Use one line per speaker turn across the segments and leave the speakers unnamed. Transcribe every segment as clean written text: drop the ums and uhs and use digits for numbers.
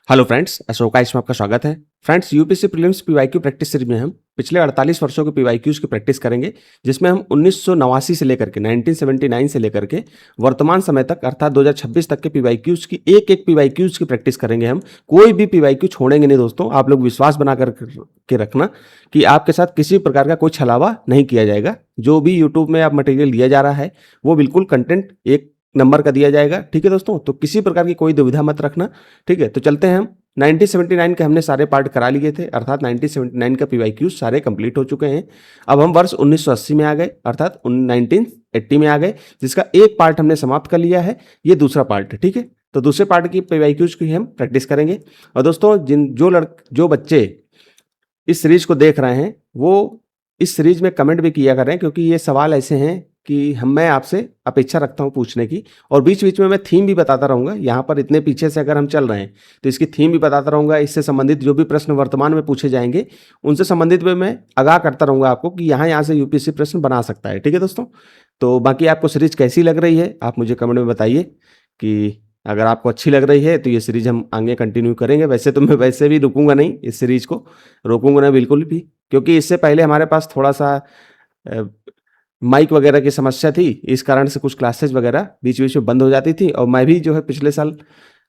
Hello friends, Ashoka इसमें आपका स्वागत है। Friends, UPSC prelims PYQ practice series में हम पिछले 48 वर्षों के पीवाईक्यूज की प्रैक्टिस करेंगे, जिसमें हम 1989 से लेकर के 1979 से लेकर के वर्तमान समय तक अर्थात 2026 तक के पीवाईक्यूज की एक पीवाईक्यूज की प्रैक्टिस करेंगे। हम कोई भी पीवाईक्यू छोड़ेंगे नहीं दोस्तों। आप लोग विश्वास बना कर के रखना कि आपके साथ किसी प्रकार का कोई छलावा नहीं किया जाएगा। जो भी यूट्यूब में आप मटेरियल दिया जा रहा है वो बिल्कुल कंटेंट एक नंबर का दिया जाएगा। ठीक है दोस्तों, तो किसी प्रकार की कोई दुविधा मत रखना। ठीक है, तो चलते हैं हम 1979 के हमने सारे पार्ट करा लिए थे, अर्थात 1979 का पीवाईक्यू सारे कंप्लीट हो चुके हैं। अब हम वर्ष 1980 में आ गए, अर्थात 1980 में आ गए, जिसका एक पार्ट हमने समाप्त कर लिया है। ये दूसरा पार्ट है। ठीक है, तो दूसरे पार्ट की पीवाईक्यूज की हम प्रैक्टिस करेंगे। और दोस्तों, जो बच्चे इस सीरीज को देख रहे हैं वो इस सीरीज में कमेंट भी किया करें, क्योंकि ये सवाल ऐसे हैं कि मैं आपसे अपेक्षा रखता हूं पूछने की। और बीच बीच में मैं थीम भी बताता रहूंगा। यहाँ पर इतने पीछे से अगर हम चल रहे हैं तो इसकी थीम भी बताता रहूंगा। इससे संबंधित जो भी प्रश्न वर्तमान में पूछे जाएंगे उनसे संबंधित भी मैं आगाह करता रहूंगा आपको कि यहाँ से यूपीएससी प्रश्न बना सकता है। ठीक है दोस्तों, तो बाकी आपको सीरीज कैसी लग रही है आप मुझे कमेंट में बताइए। कि अगर आपको अच्छी लग रही है तो ये सीरीज हम आगे कंटिन्यू करेंगे। वैसे तो मैं वैसे भी रुकूंगा नहीं, इस सीरीज को रोकूंगा ना बिल्कुल भी, क्योंकि इससे पहले हमारे पास थोड़ा सा माइक वगैरह की समस्या थी। इस कारण से कुछ क्लासेज वगैरह बीच बीच में बंद हो जाती थी, और मैं भी जो है पिछले साल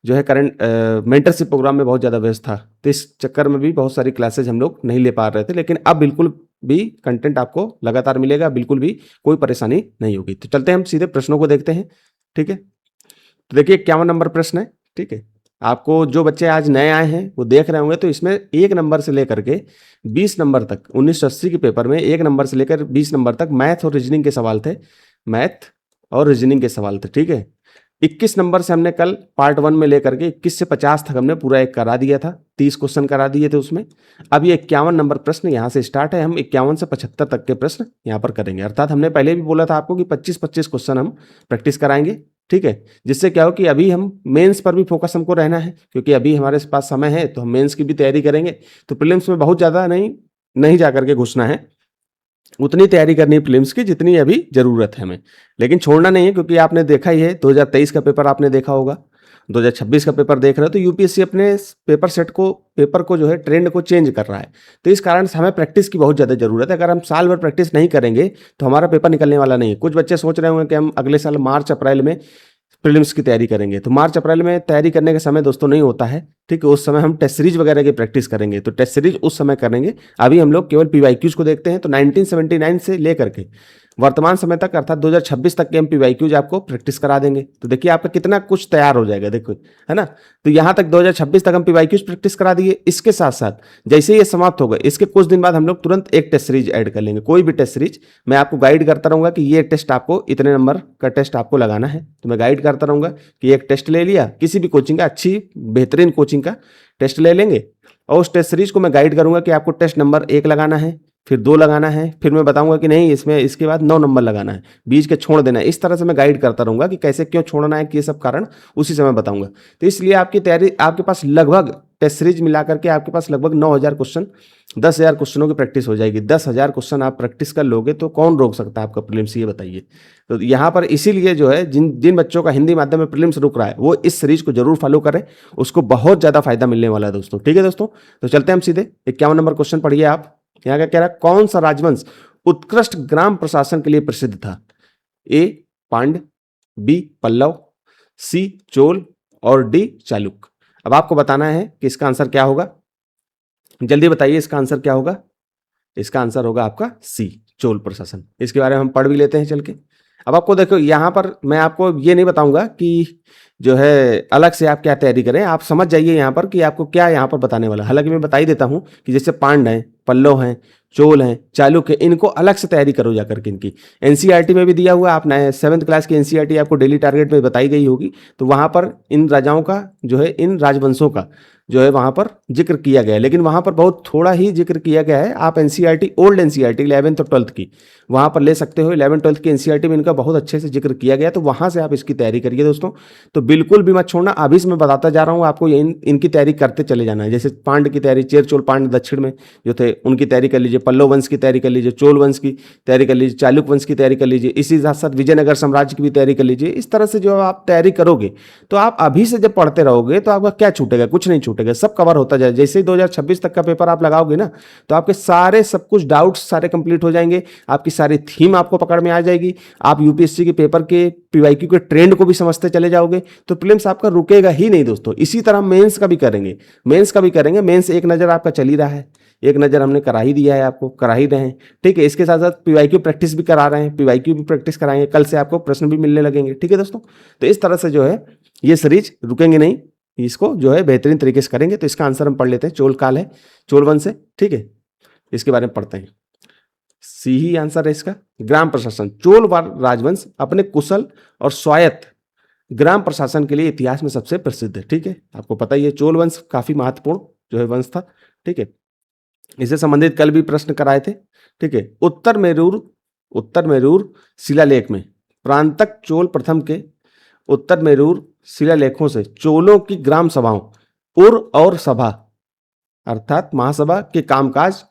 जो है करंट मेंटरशिप प्रोग्राम में बहुत ज़्यादा व्यस्त था, तो इस चक्कर में भी बहुत सारी क्लासेज हम लोग नहीं ले पा रहे थे। लेकिन अब बिल्कुल भी कंटेंट आपको लगातार मिलेगा, बिल्कुल भी कोई परेशानी नहीं होगी। तो चलते हैं हम सीधे प्रश्नों को देखते हैं। ठीक है, तो देखिए 51 नंबर प्रश्न है। ठीक है, आपको जो बच्चे आज नए आए हैं वो देख रहे होंगे, तो इसमें 1 नंबर से लेकर के 20 नंबर तक 1980 के पेपर में 1 नंबर से लेकर 20 नंबर तक मैथ और रीजनिंग के सवाल थे। मैथ और रीजनिंग के सवाल थे। ठीक है, 21 नंबर से हमने कल पार्ट 1 में लेकर के 21 से 50 तक हमने पूरा एक करा दिया था। 30 क्वेश्चन करा दिए थे उसमें। अब ये 51 नंबर प्रश्न यहाँ से स्टार्ट है। हम 51 से 75 तक के प्रश्न यहाँ पर करेंगे। अर्थात हमने पहले भी बोला था आपको कि 25-25 क्वेश्चन हम प्रैक्टिस कराएंगे। ठीक है, जिससे क्या हो कि अभी हम मेंस पर भी फोकस हमको रहना है, क्योंकि अभी हमारे पास समय है तो हम मेंस की भी तैयारी करेंगे। तो प्रीलिम्स में बहुत ज़्यादा नहीं जा करके घुसना है। उतनी तैयारी करनी है प्रीलिम्स की जितनी अभी ज़रूरत है हमें, लेकिन छोड़ना नहीं है। क्योंकि आपने देखा ही है 2023 का पेपर आपने देखा होगा, 2026 का पेपर देख रहे हो, तो यूपीएससी अपने पेपर को जो है ट्रेंड को चेंज कर रहा है। तो इस कारण से हमें प्रैक्टिस की बहुत ज़्यादा ज़रूरत है। अगर हम साल भर प्रैक्टिस नहीं करेंगे तो हमारा पेपर निकलने वाला नहीं है। कुछ बच्चे सोच रहे होंगे कि हम अगले साल मार्च अप्रैल में प्रीलिम्स की तैयारी करेंगे, तो मार्च अप्रैल में तैयारी करने का समय दोस्तों नहीं होता है। ठीक है, उस समय हम टेस्ट सीरीज वगैरह की प्रैक्टिस करेंगे, तो टेस्ट सीरीज उस समय करेंगे। अभी हम लोग केवल पीवाईक्यूज को देखते हैं। तो 1979 से लेकर के वर्तमान समय तक अर्थात 2026 तक के हम पीवाईक्यूज आपको प्रैक्टिस करा देंगे। तो देखिए आपका कितना कुछ तैयार हो जाएगा, देखो, है ना। तो यहाँ तक 2026 तक हम पीवाईक्यूज प्रैक्टिस करा दिए। इसके साथ साथ जैसे ये समाप्त होगा, इसके कुछ दिन बाद हम लोग तुरंत एक टेस्ट सीरीज ऐड कर लेंगे। कोई भी टेस्ट सीरीज मैं आपको गाइड करता रहूंगा कि ये टेस्ट आपको इतने नंबर का टेस्ट आपको लगाना है। तो मैं गाइड करता रहूंगा कि एक टेस्ट ले लिया किसी भी कोचिंग का, अच्छी बेहतरीन कोचिंग का टेस्ट ले लेंगे, और उस टेस्ट सीरीज को मैं गाइड करूंगा कि आपको टेस्ट नंबर 1 लगाना है, फिर 2 लगाना है, फिर मैं बताऊंगा कि नहीं इसमें इसके बाद 9 नंबर लगाना है, बीच के छोड़ देना है। इस तरह से मैं गाइड करता रहूंगा कि कैसे क्यों छोड़ना है, कि ये सब कारण उसी समय बताऊंगा। तो इसलिए आपकी तैयारी आपके पास लगभग टेस्ट सीरीज मिला करके आपके पास लगभग 9000 क्वेश्चन, 10,000 क्वेश्चनों की प्रैक्टिस हो जाएगी। 10,000 क्वेश्चन आप प्रैक्टिस कर लोगे तो कौन रोक सकता है आपका प्रीलिम्स, ये बताइए। तो यहाँ पर इसीलिए जो है जिन बच्चों का हिंदी माध्यम में प्रीलिम्स रुक रहा है वो इस सीरीज को जरूर फॉलो करें, उसको बहुत ज्यादा फायदा मिलने वाला है दोस्तों। ठीक है दोस्तों, तो चलते हैं हम सीधे 51 नंबर क्वेश्चन पढ़िए आप। यहाँ का कह रहा है, कौन सा राजवंश उत्कृष्ट ग्राम प्रशासन के लिए प्रसिद्ध था? ए पांड्य, बी पल्लव, सी चोल और डी चालुक्य। अब आपको बताना है कि इसका आंसर क्या होगा। जल्दी बताइए इसका आंसर क्या होगा। इसका आंसर होगा आपका सी चोल प्रशासन। इसके बारे में हम पढ़ भी लेते हैं चल के। अब आपको देखो यहाँ पर मैं आपको ये नहीं बताऊंगा कि जो है अलग से आप क्या तैयारी करें, आप समझ जाइए यहाँ पर कि आपको क्या यहाँ पर बताने वाला। हालांकि मैं बता ही देता हूँ कि जैसे पांड्य हैं, पल्लव हैं, चोल हैं, चालुक्य, इनको अलग से तैयारी करो जाकर के। इनकी एनसीईआरटी में भी दिया हुआ, आप 7th क्लास की एनसीईआरटी आपको डेली टारगेट में बताई गई होगी। तो वहाँ पर इन राजाओं का जो है, इन राजवंशों का जो है वहाँ पर जिक्र किया गया है, लेकिन वहाँ पर बहुत थोड़ा ही जिक्र किया गया है। आप एनसीईआरटी ओल्ड एनसीईआरटी 11th और 12th की वहाँ पर ले सकते हो। 11th-12th की एनसीईआरटी में इनका बहुत अच्छे से जिक्र किया गया, तो वहाँ से आप इसकी तैयारी करिए दोस्तों। तो बिल्कुल भी मत छोड़ना। अभी से मैं बताता जा रहा हूँ आपको, इनकी तैयारी करते चले जाना है। जैसे पांड्य की तैयारी, चेर चोल पांड्य दक्षिण में जो थे उनकी तैयारी कर लीजिए, पल्लव वंश की तैयारी कर लीजिए, चोल वंश की तैयारी कर लीजिए, चालुक्य वंश की तैयारी कर लीजिए, इसी साथ साथ विजयनगर साम्राज्य की भी तैयारी कर लीजिए। इस तरह से जो आप तैयारी करोगे तो आप अभी से जब पढ़ते रहोगे तो आपका क्या छूटेगा, कुछ नहीं छूटेगा। छूटेगा, सब कवर होता जाए। जैसे ही 2026 तक का पेपर आप लगाओगे ना, तो आपके सारे सब कुछ डाउट्स सारे कंप्लीट हो जाएंगे, आपकी सारी थीम आपको पकड़ में आ जाएगी, आप यूपीएससी के पेपर के पीवाईक्यू के ट्रेंड को भी समझते चले जाओगे, तो प्रीलिम्स आपका रुकेगा ही नहीं दोस्तों। इसी तरह मेंस का भी करेंगे, मेंस एक नज़र आपका चल ही रहा है, एक नज़र हमने करा ही दिया है, आपको करा ही रहे हैं, ठीक है। इसके साथ साथ पीवाईक्यू प्रैक्टिस भी करा रहे हैं, पीवाईक्यू भी प्रैक्टिस कराएंगे, कल से आपको प्रश्न भी मिलने लगेंगे, ठीक है दोस्तों। तो इस तरह से जो है ये सीरीज रुकेंगे नहीं, इसको जो है बेहतरीन तरीके से करेंगे। तो इसका आंसर हम पढ़ लेते हैं, चोल काल है, चोल वंश से, ठीक है, इसके बारे में पढ़ते हैं। सी ही आंसर है इसका। ग्राम प्रशासन, चोल राजवंश अपने कुशल और स्वायत्त ग्राम प्रशासन के लिए इतिहास में सबसे प्रसिद्ध है, ठीक है। आपको पता ही है चोल वंश काफी महत्वपूर्ण जो है वंश था, ठीक है। इससे संबंधित कल भी प्रश्न कराए थे, ठीक है। उत्तर मेरूर शिलालेख में प्रांतक चोल प्रथम के उत्तर मेरूर शिलालेखों से चोलों की ग्राम सभाओं उर और सभा अर्थात महासभा के कामकाज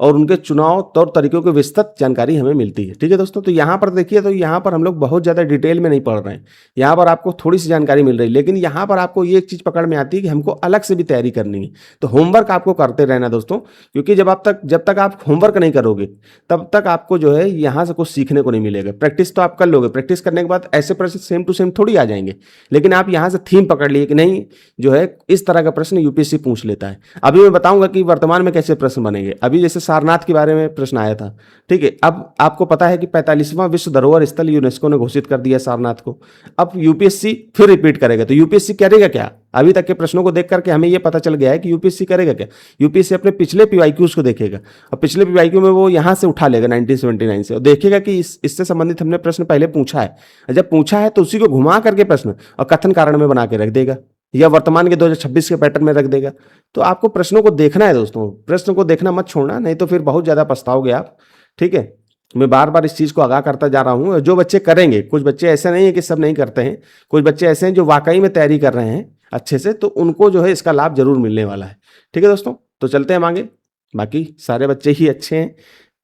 और उनके चुनाव तौर तरीकों की विस्तृत जानकारी हमें मिलती है, ठीक है दोस्तों। तो यहाँ पर देखिए, तो यहाँ पर हम लोग बहुत ज़्यादा डिटेल में नहीं पढ़ रहे हैं, यहाँ पर आपको थोड़ी सी जानकारी मिल रही है, लेकिन यहाँ पर आपको ये एक चीज़ पकड़ में आती है कि हमको अलग से भी तैयारी करनी है। तो होमवर्क आपको करते रहना दोस्तों, क्योंकि जब तक आप होमवर्क नहीं करोगे तब तक आपको जो है यहाँ से कुछ सीखने को नहीं मिलेगा। प्रैक्टिस तो आप कर लोगे, प्रैक्टिस करने के बाद ऐसे प्रश्न सेम टू सेम थोड़ी आ जाएंगे, लेकिन आप यहाँ से थीम पकड़ लिए कि नहीं जो है इस तरह का प्रश्न यूपीएससी पूछ लेता है। अभी मैं बताऊंगा कि वर्तमान में कैसे प्रश्न बनेंगे। अभी जैसे सारनाथ के बारे में प्रश्न आया था, ठीक है। अब आपको पता है कि 45वां विश्व धरोहर स्थल यूनेस्को ने घोषित कर दिया सारनाथ को। अब यूपीएससी फिर रिपीट करेगा, तो यूपीएससी करेगा क्या? अभी तक के प्रश्नों को देख करके हमें यह पता चल गया है कि यूपीएससी करेगा क्या। यूपीएससी अपने पिछले पीवाईक्यूज को देखेगा और पिछले पीवाईक्यू में वो यहां से उठा लेगा 1979 से, और देखेगा कि इससे संबंधित हमने प्रश्न पहले पूछा है। जब पूछा है तो उसी को घुमा करके प्रश्न और कथन कारण में बना के रख देगा, या वर्तमान के 2026 के पैटर्न में रख देगा। तो आपको प्रश्नों को देखना है दोस्तों, प्रश्न को देखना मत छोड़ना, नहीं तो फिर बहुत ज्यादा पछताओगे आप, ठीक है। मैं बार बार इस चीज को आगाह करता जा रहा हूं। जो बच्चे करेंगे, कुछ बच्चे ऐसे नहीं है कि सब नहीं करते हैं, कुछ बच्चे ऐसे हैं जो वाकई में तैयारी कर रहे हैं अच्छे से, तो उनको जो है इसका लाभ जरूर मिलने वाला है, ठीक है दोस्तों। तो चलते हैं आगे। बाकी सारे बच्चे ही अच्छे हैं,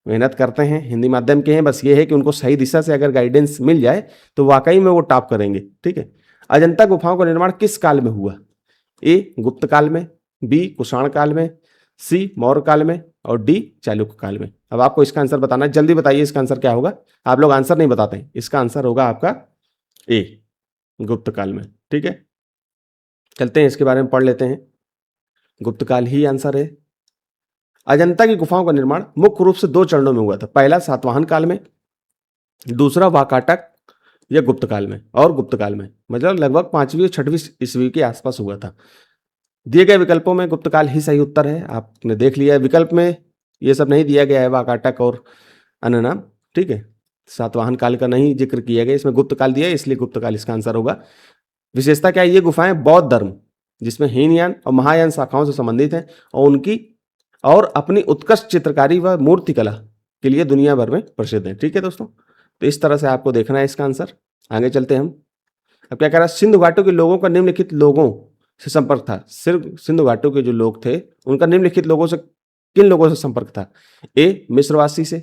मेहनत करते हैं, हिंदी माध्यम के हैं, बस ये है कि उनको सही दिशा से अगर गाइडेंस मिल जाए तो वाकई में वो टॉप करेंगे, ठीक है। अजंता गुफाओं का निर्माण किस काल में हुआ? ए गुप्त काल में, बी कुषाण काल में, सी मौर्य काल में और डी चालुक्य काल में। अब आपको इसका आंसर बताना है, जल्दी बताइए इसका आंसर क्या होगा। आप लोग आंसर नहीं बताते हैं, इसका आंसर होगा आपका ए गुप्त काल में, ठीक है। चलते हैं इसके बारे में पढ़ लेते हैं। गुप्त काल ही आंसर है। अजंता की गुफाओं का निर्माण मुख्य रूप से 2 चरणों में हुआ था। पहला सातवाहन काल में, दूसरा वाकाटक या गुप्त काल में, और गुप्त काल में मतलब लगभग 5वीं और 6वीं ईस्वी के आसपास हुआ था। दिए गए विकल्पों में गुप्त काल ही सही उत्तर है, आपने देख लिया है। विकल्प में ये सब नहीं दिया गया है, वाकाटक और अन्य नाम, ठीक है। सातवाहन काल का नहीं जिक्र किया गया, इसमें गुप्त काल दिया है, इसलिए गुप्त काल इसका आंसर होगा। विशेषता क्या है? ये गुफाएं बौद्ध धर्म जिसमें हीनयान और महायान शाखाओं से संबंधित हैं और उनकी और अपनी उत्कृष्ट चित्रकारी व मूर्तिकला के लिए दुनिया भर में प्रसिद्ध है, ठीक है दोस्तों। तो इस तरह से आपको देखना है इसका आंसर। आगे चलते हैं हम। अब क्या कह रहा है? सिंधु घाटी के लोगों का निम्नलिखित लोगों से संपर्क था। सिर्फ सिंधु घाटी के जो लोग थे उनका निम्नलिखित लोगों से किन लोगों से संपर्क था? ए मिस्रवासी से,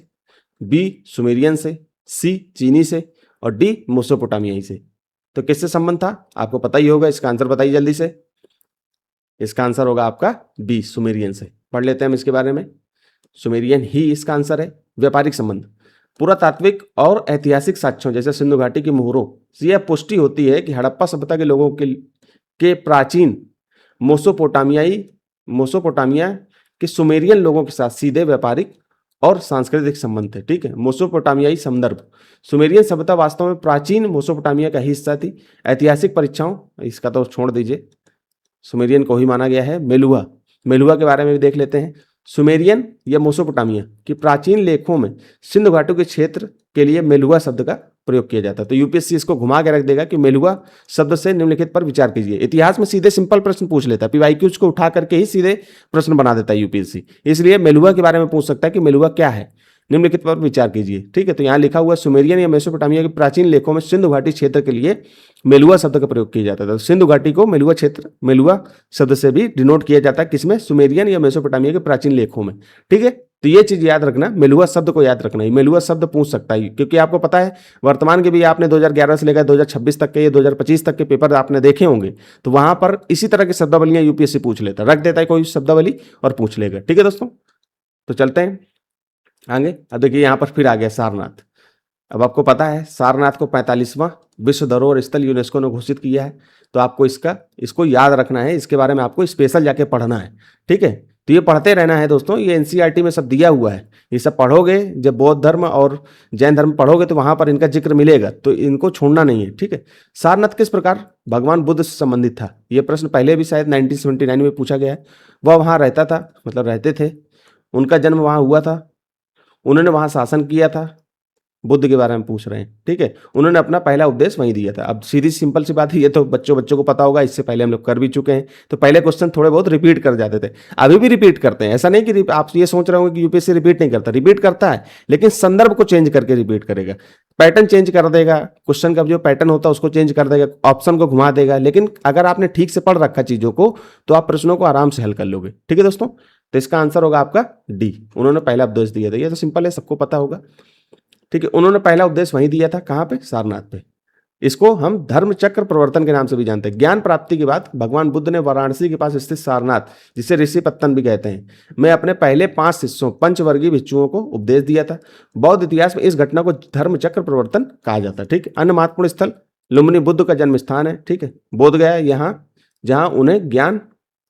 बी सुमेरियन से, सी चीनी से और डी मेसोपोटामियाई से। तो किससे संबंध था? आपको पता ही होगा, इसका आंसर बताइए जल्दी से। इसका आंसर होगा आपका बी सुमेरियन से। पढ़ लेते हैं हम इसके बारे में। सुमेरियन ही इसका आंसर है। व्यापारिक संबंध, पुरातात्विक और ऐतिहासिक साक्ष्यों जैसे सिंधु घाटी की मोहरों से यह पुष्टि होती है कि हड़प्पा सभ्यता के लोगों के प्राचीन मेसोपोटामिया के सुमेरियन लोगों के साथ सीधे व्यापारिक और सांस्कृतिक संबंध थे, ठीक है। मेसोपोटामियाई संदर्भ, सुमेरियन सभ्यता वास्तव में प्राचीन मेसोपोटामिया का हिस्सा थी। ऐतिहासिक परीक्षाओं, इसका तो छोड़ दीजिए, सुमेरियन को ही माना गया है। मेलुआ के बारे में भी देख लेते हैं। सुमेरियन या मेसोपोटामिया की प्राचीन लेखों में सिंधु घाटी के क्षेत्र के लिए मेलुआ शब्द का प्रयोग किया जाता है। तो यूपीएससी इसको घुमा के रख देगा कि मेलुआ शब्द से निम्नलिखित पर विचार कीजिए। इतिहास में सीधे सिंपल प्रश्न पूछ लेता है, पीवाईक्यूज को उठा करके ही सीधे प्रश्न बना देता है यूपीएससी। इसलिए मेलुआ के बारे में पूछ सकता है कि मेलुआ क्या है, निम्नलिखित पर विचार कीजिए, ठीक है। तो यहाँ लिखा हुआ सुमेरियन या मेसोपोटामिया के प्राचीन लेखों में सिंधु घाटी क्षेत्र के लिए मेलुआ शब्द का प्रयोग किया जाता था। सिंधु घाटी को मेलुआ क्षेत्र, मेलुआ शब्द से भी डिनोट किया जाता है, किसमें? सुमेरियन या मेसोपोटामिया के प्राचीन लेखों में, ठीक है। तो ये चीज याद रखना, मेलुआ शब्द को याद रखना, ये मेलुआ शब्द पूछ सकता है, क्योंकि आपको पता है वर्तमान के भी आपने 2011 से लेकर 2026 तक के, ये 2025 तक के पेपर आपने देखे होंगे, तो वहां पर इसी तरह की शब्दावलियां यूपीएससी पूछ लेता, रख देता है कोई शब्दावली और पूछ लेगा। ठीक है दोस्तों, तो चलते हैं आगे। अब देखिए यहाँ पर फिर आ गया सारनाथ। अब आपको पता है सारनाथ को 45वां विश्व धरोहर स्थल यूनेस्को ने घोषित किया है, तो आपको इसको याद रखना है, इसके बारे में आपको स्पेशल जाके पढ़ना है। ठीक है, तो ये पढ़ते रहना है दोस्तों, ये एनसीईआरटी में सब दिया हुआ है, ये सब पढ़ोगे, जब बौद्ध धर्म और जैन धर्म पढ़ोगे तो वहां पर इनका जिक्र मिलेगा, तो इनको छोड़ना नहीं है। ठीक है, सारनाथ किस प्रकार भगवान बुद्ध से संबंधित था, ये प्रश्न पहले भी शायद 1979 में पूछा गया है। वह वहां रहता था, मतलब रहते थे, उनका जन्म वहां हुआ था, उन्होंने वहां शासन किया था, बुद्ध के बारे में पूछ रहे हैं। ठीक है, उन्होंने अपना पहला उपदेश वहीं दिया था। अब सीधी सिंपल सी बात है, ये तो बच्चों को पता होगा, इससे पहले हम लोग कर भी चुके हैं, तो पहले क्वेश्चन थोड़े बहुत रिपीट कर जाते थे, अभी भी रिपीट करते हैं। ऐसा नहीं कि आप ये सोच रहे होंगे कि यूपीएससी रिपीट नहीं करता, रिपीट करता है, लेकिन संदर्भ को चेंज करके रिपीट करेगा, पैटर्न चेंज कर देगा, क्वेश्चन का जो पैटर्न होता है उसको चेंज कर देगा, ऑप्शन को घुमा देगा, लेकिन अगर आपने ठीक से पढ़ रखा चीजों को तो आप प्रश्नों को आराम से हल कर लोगे। ठीक है दोस्तों, तो इसका आंसर होगा आपका डी, उन्होंने पहला उपदेश दिया था। ये तो सिंपल है, सबको पता होगा। ठीक है, उन्होंने पहला उपदेश वहीं दिया था, कहां पे, सारनाथ पे। इसको हम धर्म चक्र प्रवर्तन के नाम से भी जानते हैं। ज्ञान प्राप्ति के बाद भगवान बुद्ध ने वाराणसी के पास स्थित सारनाथ, जिसे ऋषि पत्तन भी कहते हैं, में अपने पहले 5 शिष्यों पंचवर्गीय भिक्षुओं को उपदेश दिया था। बौद्ध इतिहास में इस घटना को धर्म चक्र प्रवर्तन कहा जाता है। ठीक है, अन्य महत्वपूर्ण स्थल लुम्बिनी बुद्ध का जन्म स्थान है। ठीक है, बोध गया यहाँ, जहां उन्हें ज्ञान,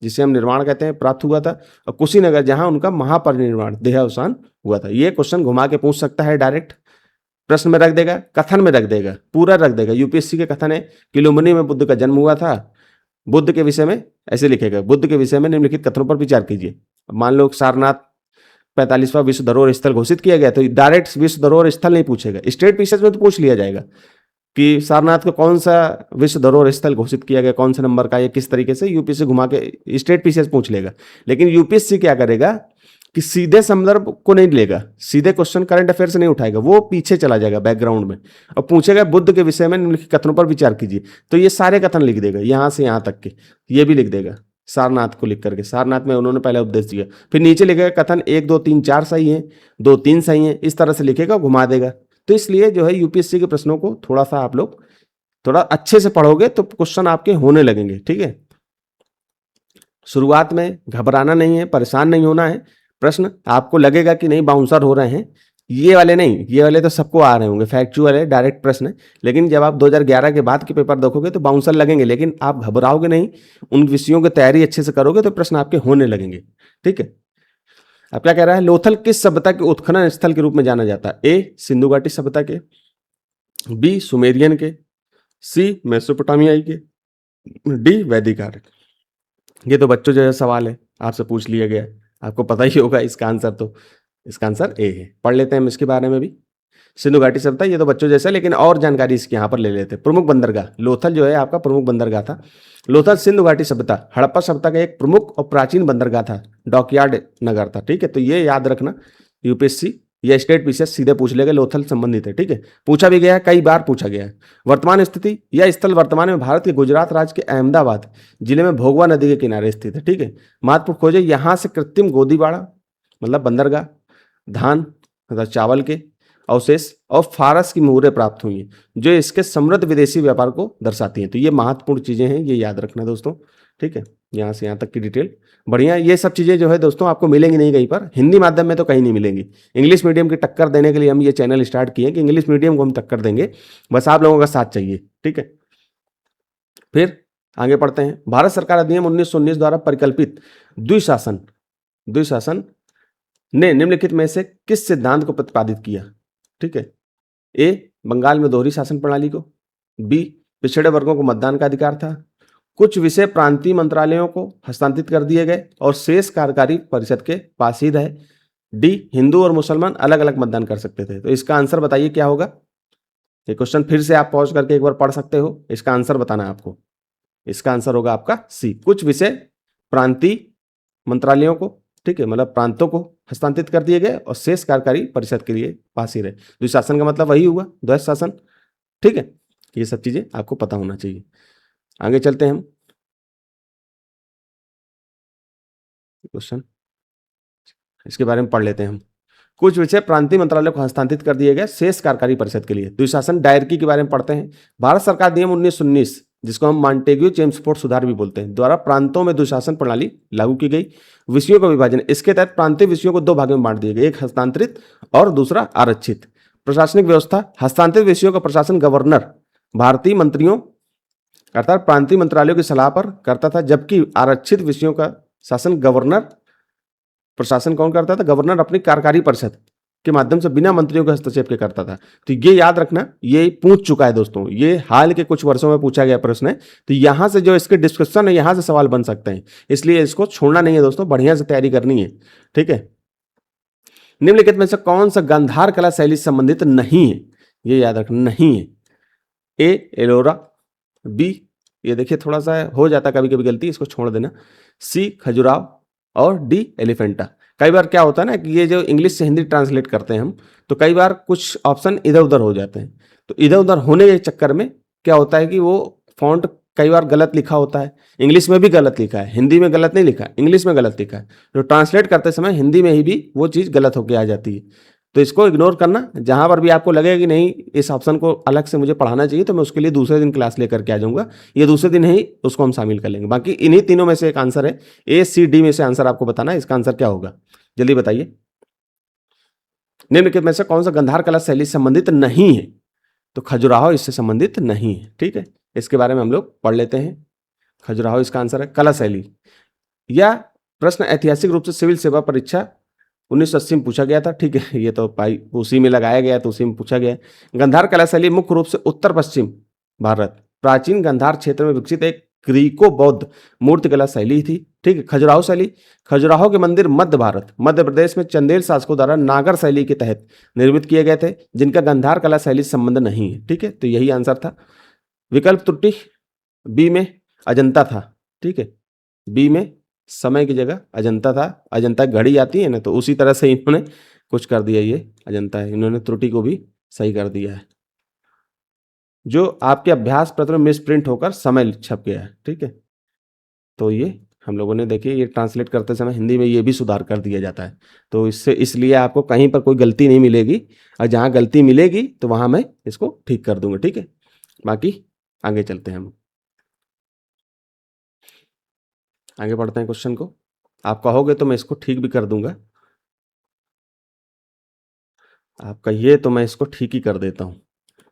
जिसे हम निर्माण कहते हैं, प्राप्त हुआ था, और कुशीनगर जहां उनका महापरिनिर्वाण, देहावसान हुआ था। ये क्वेश्चन घुमा के पूछ सकता है, डायरेक्ट प्रश्न में रख देगा, कथन में रख देगा, पूरा रख देगा। यूपीएससी के कथन है कि लुम्बिनी में बुद्ध का जन्म हुआ था, बुद्ध के विषय में ऐसे लिखेगा, बुद्ध के विषय में निम्नलिखित कथनों पर विचार कीजिए। मान लो सारनाथ 45वां विश्व धरोहर स्थल घोषित किया गया, तो डायरेक्ट विश्व धरोहर स्थल नहीं पूछेगा, स्टेट पीसेज में तो पूछ लिया जाएगा कि सारनाथ को कौन सा विश्व धरोहर स्थल घोषित किया गया, कौन से नंबर का, या किस तरीके से, यूपीएससी घुमा के स्टेट पीसेज पूछ लेगा। लेकिन यूपीएससी क्या करेगा कि सीधे संदर्भ को नहीं लेगा, सीधे क्वेश्चन करंट अफेयर से नहीं उठाएगा, वो पीछे चला जाएगा बैकग्राउंड में और पूछेगा बुद्ध के विषय में निम्नलिखित कथनों पर विचार कीजिए। तो ये सारे कथन लिख देगा, यहां से यहां तक के, ये भी लिख देगा सारनाथ को लिख करके, सारनाथ में उन्होंने पहला उपदेश दिया। फिर नीचे लिखेगा कथन 1 2 3 4 सही है, 2 3 सही है, इस तरह से लिखेगा, घुमा देगा। तो इसलिए जो है यूपीएससी के प्रश्नों को थोड़ा सा आप लोग थोड़ा अच्छे से पढ़ोगे तो क्वेश्चन आपके होने लगेंगे। ठीक है, शुरुआत में घबराना नहीं है, परेशान नहीं होना है। प्रश्न आपको लगेगा कि नहीं बाउंसर हो रहे हैं, ये वाले नहीं, ये वाले तो सबको आ रहे होंगे, फैक्चुअल है, डायरेक्ट प्रश्न है। लेकिन जब आप 2011 के बाद के पेपर देखोगे तो बाउंसर लगेंगे, लेकिन आप घबराओगे नहीं, उन विषयों की तैयारी अच्छे से करोगे तो प्रश्न आपके होने लगेंगे। ठीक है, अब क्या कह रहा है, लोथल किस सभ्यता के उत्खनन स्थल के रूप में जाना जाता है? ए सिंधु घाटी सभ्यता के, बी सुमेरियन के, सी मेसोपोटामियाई के, डी वैदिक आर्य। ये तो बच्चों जो है सवाल है, आपसे पूछ लिया गया, आपको पता ही होगा इसका आंसर, तो इसका आंसर ए है। पढ़ लेते हैं हम इसके बारे में भी। सिंधु घाटी सभ्यता, ये तो बच्चों जैसा, लेकिन और जानकारी इसके यहाँ पर ले लेते हैं। प्रमुख बंदरगाह, लोथल जो है आपका प्रमुख बंदरगाह था। लोथल सिंधु घाटी सभ्यता, हड़प्पा सभ्यता का एक प्रमुख और प्राचीन बंदरगाह था, डॉकयार्ड नगर था। ठीक है, तो ये याद रखना, यूपीएससी या स्टेट पीसीएस सीधे पूछ लेगा, लोथल संबंधित है। ठीक है, पूछा भी गया है, कई बार पूछा गया है। वर्तमान स्थिति, यह स्थल वर्तमान में भारत के गुजरात राज्य के अहमदाबाद जिले में भोगवा नदी के किनारे स्थित है। ठीक है, महत्वपूर्ण खोजें, यहाँ से कृत्रिम गोदीबाड़ा मतलब बंदरगाह, धान मतलब चावल के अवशेष और फारस की मुहरें प्राप्त हुई हैं, जो इसके समृद्ध विदेशी व्यापार को दर्शाती हैं। तो ये महत्वपूर्ण चीजें हैं, ये याद रखना दोस्तों। ठीक है, यहाँ से यहाँ तक की डिटेल बढ़िया। ये सब चीजें जो है दोस्तों आपको मिलेंगी नहीं कहीं पर, हिंदी माध्यम में तो कहीं नहीं मिलेंगी। इंग्लिश मीडियम की टक्कर देने के लिए हम ये चैनल स्टार्ट किए कि इंग्लिश मीडियम को हम टक्कर देंगे, बस आप लोगों का साथ चाहिए। ठीक है, फिर आगे पढ़ते हैं। भारत सरकार अधिनियम 1919 द्वारा परिकल्पित द्विशासन ने निम्नलिखित में से किस सिद्धांत को प्रतिपादित किया? ठीक है, ए बंगाल में दोहरी शासन प्रणाली को, बी पिछड़े वर्गों को मतदान का अधिकार था, कुछ विषय प्रांतीय मंत्रालयों को हस्तांतरित कर दिए गए और शेष कार्यकारी परिषद के पास ही रहे, डी हिंदू और मुसलमान अलग अलग मतदान कर सकते थे। तो इसका आंसर बताइए क्या होगा? ये क्वेश्चन फिर से आप पॉज करके एक बार पढ़ सकते हो, इसका आंसर बताना है आपको। इसका आंसर होगा आपका सी, कुछ विषय प्रांतीय मंत्रालयों को, ठीक है, मतलब प्रांतों को हस्तांतरित कर दिए गए और शेष कार्यकारी परिषद के लिए पास ही रहे। द्विशासन का मतलब वही हुआ, द्वैध शासन। ठीक है, ये सब चीजें आपको पता होना चाहिए। आगे चलते हैं हम। क्वेश्चन इसके बारे में पढ़ लेते हैं हम। कुछ विषय प्रांतीय मंत्रालय को हस्तांतरित कर दिए गए शेष कार्यकारी परिषद के लिए। द्विशासन डायरकी के बारे में पढ़ते हैं। भारत सरकार नियम 1919, जिसको हम मॉन्टेग्यू चेम्सफोर्ड सुधार भी बोलते हैं, द्वारा प्रांतों में द्विशासन प्रणाली लागू की गई। विषयों का विभाजन, इसके तहत प्रांतीय विषयों को दो भागों में बांट दिए गए, एक हस्तांतरित और दूसरा आरक्षित। प्रशासनिक व्यवस्था, हस्तांतरित विषयों का प्रशासन गवर्नर भारतीय मंत्रियों अर्थात प्रांतीय मंत्रालयों की सलाह पर करता था, जबकि आरक्षित विषयों का शासन गवर्नर प्रशासन कौन करता था? गवर्नर अपनी कार्यकारी परिषद के माध्यम से बिना मंत्रियों के हस्तक्षेप के करता था। तो ये याद रखना, ये पूछ चुका है दोस्तों, ये हाल के कुछ वर्षों में पूछा गया प्रश्न है। तो यहां से जो इसके डिस्कशन है, यहां से सवाल बन सकते हैं, इसलिए इसको छोड़ना नहीं है दोस्तों, बढ़िया से तैयारी करनी है। ठीक है। निम्नलिखित में से कौन सा गांधार कला शैली से संबंधित नहीं है? ये याद रखना, नहीं है। ए एलोरा, बी, ये देखिए थोड़ा सा हो जाता कभी कभी गलती, इसको छोड़ देना, सी खजुराव और डी एलिफेंटा। कई बार क्या होता है ना कि ये जो इंग्लिश से हिंदी ट्रांसलेट करते हैं हम, तो कई बार कुछ ऑप्शन इधर उधर हो जाते हैं। तो इधर उधर होने के चक्कर में क्या होता है कि वो फॉन्ट कई बार गलत लिखा होता है, इंग्लिश में भी गलत लिखा है, हिंदी में गलत नहीं लिखा है, इंग्लिश में गलत लिखा है। तो ट्रांसलेट करते समय हिंदी में ही भी वो चीज़ गलत होकर आ जाती है। तो इसको इग्नोर करना। जहां पर भी आपको लगेगा कि नहीं इस ऑप्शन को अलग से मुझे पढ़ाना चाहिए, तो मैं उसके लिए दूसरे दिन क्लास लेकर के आ जाऊंगा, ये दूसरे दिन ही उसको हम शामिल कर लेंगे। बाकी इन्हीं तीनों में से एक आंसर है, ए सी डी में से आंसर आपको बताना है। इसका आंसर क्या होगा, जल्दी बताइए। निम्नलिखित में से कौन सा गंधार कला शैली से संबंधित नहीं है? तो खजुराहो इससे संबंधित नहीं है। ठीक है, इसके बारे में हम लोग पढ़ लेते हैं। खजुराहो इसका आंसर है। कला शैली, यह प्रश्न ऐतिहासिक रूप से सिविल सेवा परीक्षा 1980 में पूछा गया था। ठीक है, ये तो भाई उसी में लगाया गया, तो उसी में पूछा गया। गंधार कला शैली मुख्य रूप से उत्तर पश्चिम भारत प्राचीन गंधार क्षेत्र में विकसित एक ग्रीको बौद्ध मूर्तिकला शैली थी। ठीक है। खजुराहो शैली, खजुराहो के मंदिर मध्य भारत मध्य प्रदेश में चंदेल शासकों द्वारा नागर शैली के तहत निर्मित किए गए थे, जिनका गंधार कला शैली से संबंध नहीं है। ठीक है, तो यही आंसर था। विकल्प त्रुटि बी में अजंता था। ठीक है, बी में समय की जगह अजंता था। अजंता घड़ी आती है ना, तो उसी तरह से इन्होंने कुछ कर दिया, ये अजंता है, इन्होंने त्रुटि को भी सही कर दिया है, जो आपके अभ्यास पत्र में मिसप्रिंट होकर समय छप गया है। ठीक है, तो ये हम लोगों ने देखिए, ये ट्रांसलेट करते समय हिंदी में ये भी सुधार कर दिया जाता है। तो इससे इसलिए आपको कहीं पर कोई गलती नहीं मिलेगी, और जहाँ गलती मिलेगी तो वहाँ मैं इसको ठीक कर दूंगा। ठीक है, बाकी आगे चलते हैं हम, आगे बढ़ते हैं क्वेश्चन को। आप कहोगे तो मैं इसको ठीक भी कर दूंगा, आप कहिए तो मैं इसको ठीक ही कर देता हूं।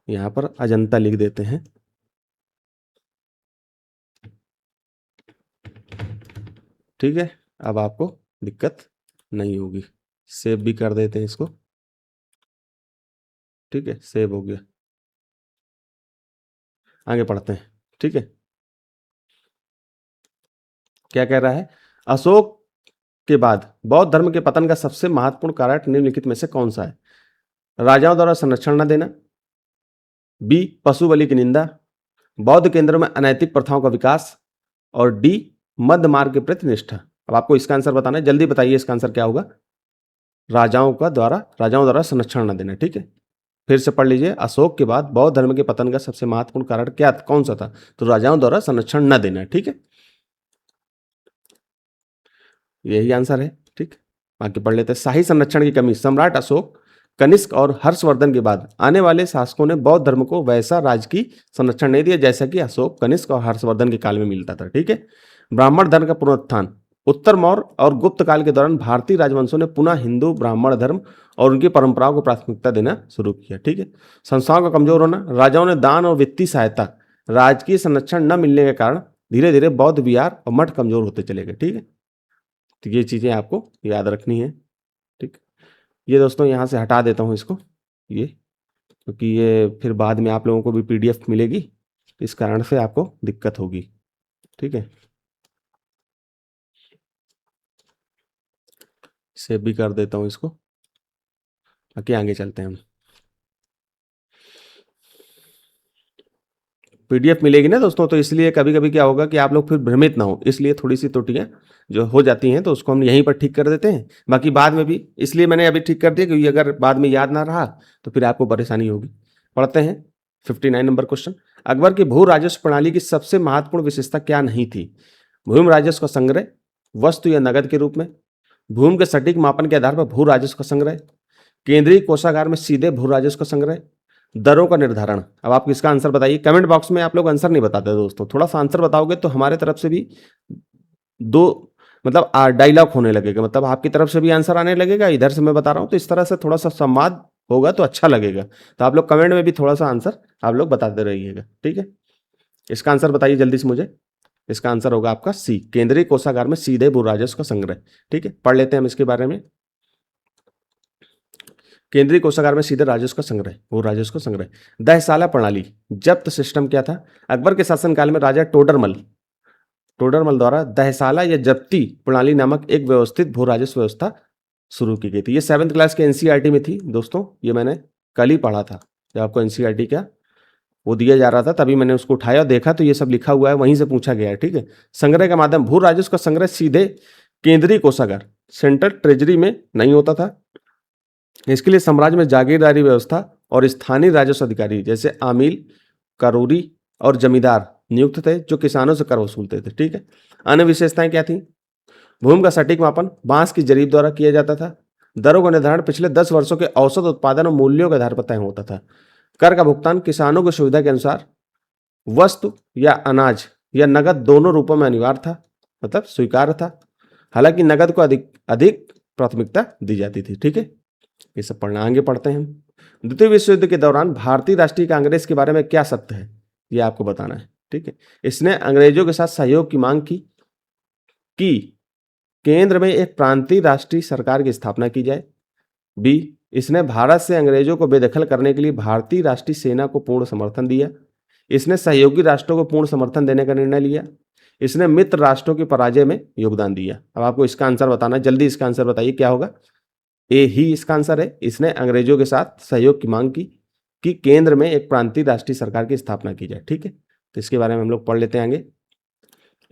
यहां पर अजंता लिख देते हैं। ठीक है, अब आपको दिक्कत नहीं होगी। सेव भी कर देते हैं इसको। ठीक है, सेव हो गया। आगे पढ़ते हैं। ठीक है, क्या कह रहा है? अशोक के बाद बौद्ध धर्म के पतन का सबसे महत्वपूर्ण कारक निम्नलिखित में से कौन सा है? राजाओं द्वारा संरक्षण न देना, बी पशु बलि की निंदा, बौद्ध केंद्रों में अनैतिक प्रथाओं का विकास, और डी मध्य मार्ग के प्रति निष्ठा। अब आपको इसका आंसर बताना है, जल्दी बताइए इसका आंसर क्या होगा। राजाओं द्वारा संरक्षण न देना। ठीक है, फिर से पढ़ लीजिए। अशोक के बाद बौद्ध धर्म के पतन का सबसे महत्वपूर्ण कारण क्या कौन सा था? तो राजाओं द्वारा संरक्षण न देना। ठीक है, यही आंसर है। ठीक, बाकी पढ़ लेते हैं। शाही संरक्षण की कमी, सम्राट अशोक, कनिष्क और हर्षवर्धन के बाद आने वाले शासकों ने बौद्ध धर्म को वैसा राजकीय संरक्षण नहीं दिया जैसा कि अशोक, कनिष्क और हर्षवर्धन के काल में मिलता था। ठीक है, ब्राह्मण धर्म का पुनरुत्थान, उत्तर मौर्य और गुप्त काल के दौरान भारतीय राजवंशों ने पुनः हिंदू ब्राह्मण धर्म और उनकी परंपराओं को प्राथमिकता देना शुरू किया। ठीक है, संस्थाओं का कमजोर होना, राजाओं ने दान और वित्तीय सहायता, राजकीय संरक्षण न मिलने के कारण धीरे धीरे बौद्ध विहार और मठ कमजोर होते चले गए। ठीक है, तो ये चीजें आपको याद रखनी है। ठीक, ये दोस्तों यहाँ से हटा देता हूँ इसको, ये क्योंकि ये फिर बाद में आप लोगों को भी पीडीएफ मिलेगी, इस कारण से आपको दिक्कत होगी। ठीक है, सेव भी कर देता हूँ इसको, बाकी आगे चलते हैं हम। पीडीएफ मिलेगी ना दोस्तों, तो इसलिए कभी कभी क्या होगा कि आप लोग फिर भ्रमित ना हो, इसलिए थोड़ी सी त्रुटियां जो हो जाती हैं तो उसको हम यहीं पर ठीक कर देते हैं। बाकी बाद में भी इसलिए मैंने अभी ठीक कर दिया क्योंकि अगर बाद में याद ना रहा तो फिर आपको परेशानी होगी। पढ़ते हैं 59 नंबर क्वेश्चन। अकबर की भू राजस्व प्रणाली की सबसे महत्वपूर्ण विशेषता क्या नहीं थी? भूमि राजस्व का संग्रह, वस्तु या नगद के रूप में, भूमि के सटीक मापन के आधार पर भू राजस्व का संग्रह, केंद्रीय कोषागार में सीधे भू राजस्व का संग्रह, दरों का निर्धारण। अब आप इसका आंसर बताइए। कमेंट बॉक्स में आप लोग आंसर नहीं बताते दोस्तों, थोड़ा सा आंसर बताओगे तो हमारे तरफ से भी दो मतलब डायलॉग होने लगेगा, मतलब आपकी तरफ से भी आंसर आने लगेगा, इधर से मैं बता रहा हूँ, तो इस तरह से थोड़ा सा संवाद होगा तो अच्छा लगेगा। तो आप लोग कमेंट में भी थोड़ा सा आंसर आप लोग बताते रहिएगा, ठीक है। इसका आंसर बताइए जल्दी से मुझे। इसका आंसर होगा आपका सी, केंद्रीय कोषागार में सीधे भू राजस्व का संग्रह। ठीक है, पढ़ लेते हैं हम इसके बारे में। केंद्रीय कोषागार में सीधे राजस्व का संग्रह, भू राजस्व का संग्रह। दहसाला प्रणाली, जब्त सिस्टम क्या था? अकबर के शासनकाल में राजा टोडरमल द्वारा दहसाला या जब्ती प्रणाली नामक एक व्यवस्थित भू राजस्व व्यवस्था शुरू की गई थी। ये 7th क्लास के एनसीईआरटी में थी दोस्तों, ये मैंने कल ही पढ़ा था। जब आपको एनसीईआरटी का वो दिया जा रहा था तभी मैंने उसको उठाया और देखा तो ये सब लिखा हुआ है, वहीं से पूछा गया है। ठीक है, संग्रह का माध्यम, भू राजस्व का संग्रह सीधे केंद्रीय कोषागार सेंट्रल ट्रेजरी में नहीं होता था। इसके लिए साम्राज्य में जागीरदारी व्यवस्था और स्थानीय राजस्व अधिकारी जैसे आमील, करोरी और जमींदार नियुक्त थे जो किसानों से कर वसूलते थे। ठीक है, अन्य विशेषताएं क्या थी? भूमि का सटीक मापन बांस की जरीब द्वारा किया जाता था। दरों का निर्धारण पिछले 10 वर्षों के औसत उत्पादन और मूल्यों के आधार पर तय होता था। कर का भुगतान किसानों की सुविधा के अनुसार वस्तु या अनाज या नगद दोनों रूपों में अनिवार्य था, मतलब स्वीकार्य था। हालांकि नगद को अधिक प्राथमिकता दी जाती थी। ठीक है, ये सब पढ़ना। आगे पढ़ते हैं हम। द्वितीय विश्व युद्ध के दौरान भारतीय राष्ट्रीय कांग्रेस के बारे में क्या सत्य है, ये आपको बताना है। ठीक है, इसने अंग्रेजों के साथ सहयोग की मांग की कि केंद्र में एक प्रांतीय राष्ट्रीय सरकार की स्थापना की जाए। बी, इसने भारत से अंग्रेजों को बेदखल करने के लिए भारतीय राष्ट्रीय सेना को पूर्ण समर्थन दिया। इसने सहयोगी राष्ट्रों को पूर्ण समर्थन देने का निर्णय लिया। इसने मित्र राष्ट्रों की पराजय में योगदान दिया। अब आपको इसका आंसर बताना है, जल्दी इसका आंसर बताइए क्या होगा। ए ही इसका आंसर है। इसने अंग्रेजों के साथ सहयोग की मांग की कि केंद्र में एक प्रांतीय राष्ट्रीय सरकार की स्थापना की जाए। ठीक है, तो इसके बारे में हम लोग पढ़ लेते हैं आगे।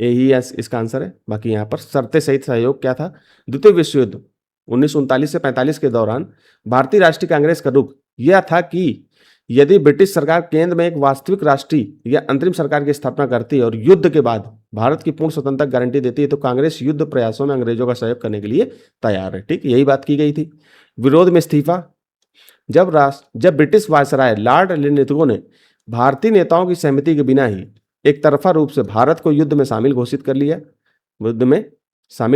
ए ही इसका आंसर है। बाकी यहाँ पर शर्तें सहित सहयोग क्या था? द्वितीय विश्व युद्ध 1939 से 45 के दौरान भारतीय राष्ट्रीय कांग्रेस का रुख यह था कि यदि ब्रिटिश सरकार केंद्र में एक वास्तविक राष्ट्रीय या अंतरिम सरकार की स्थापना करती है और युद्ध के बाद भारत की पूर्ण स्वतंत्रता की गारंटी देती है तो कांग्रेस युद्ध प्रयासों में अंग्रेजों का सहयोग करने के लिए तैयार है। ठीक, यही बात की गई थी। विरोध में इस्तीफा, जब ब्रिटिश वायसराय लॉर्ड लिनलिथगो ने भारतीय नेताओं की सहमति के बिना ही एक तरफा रूप से भारत को युद्ध में शामिल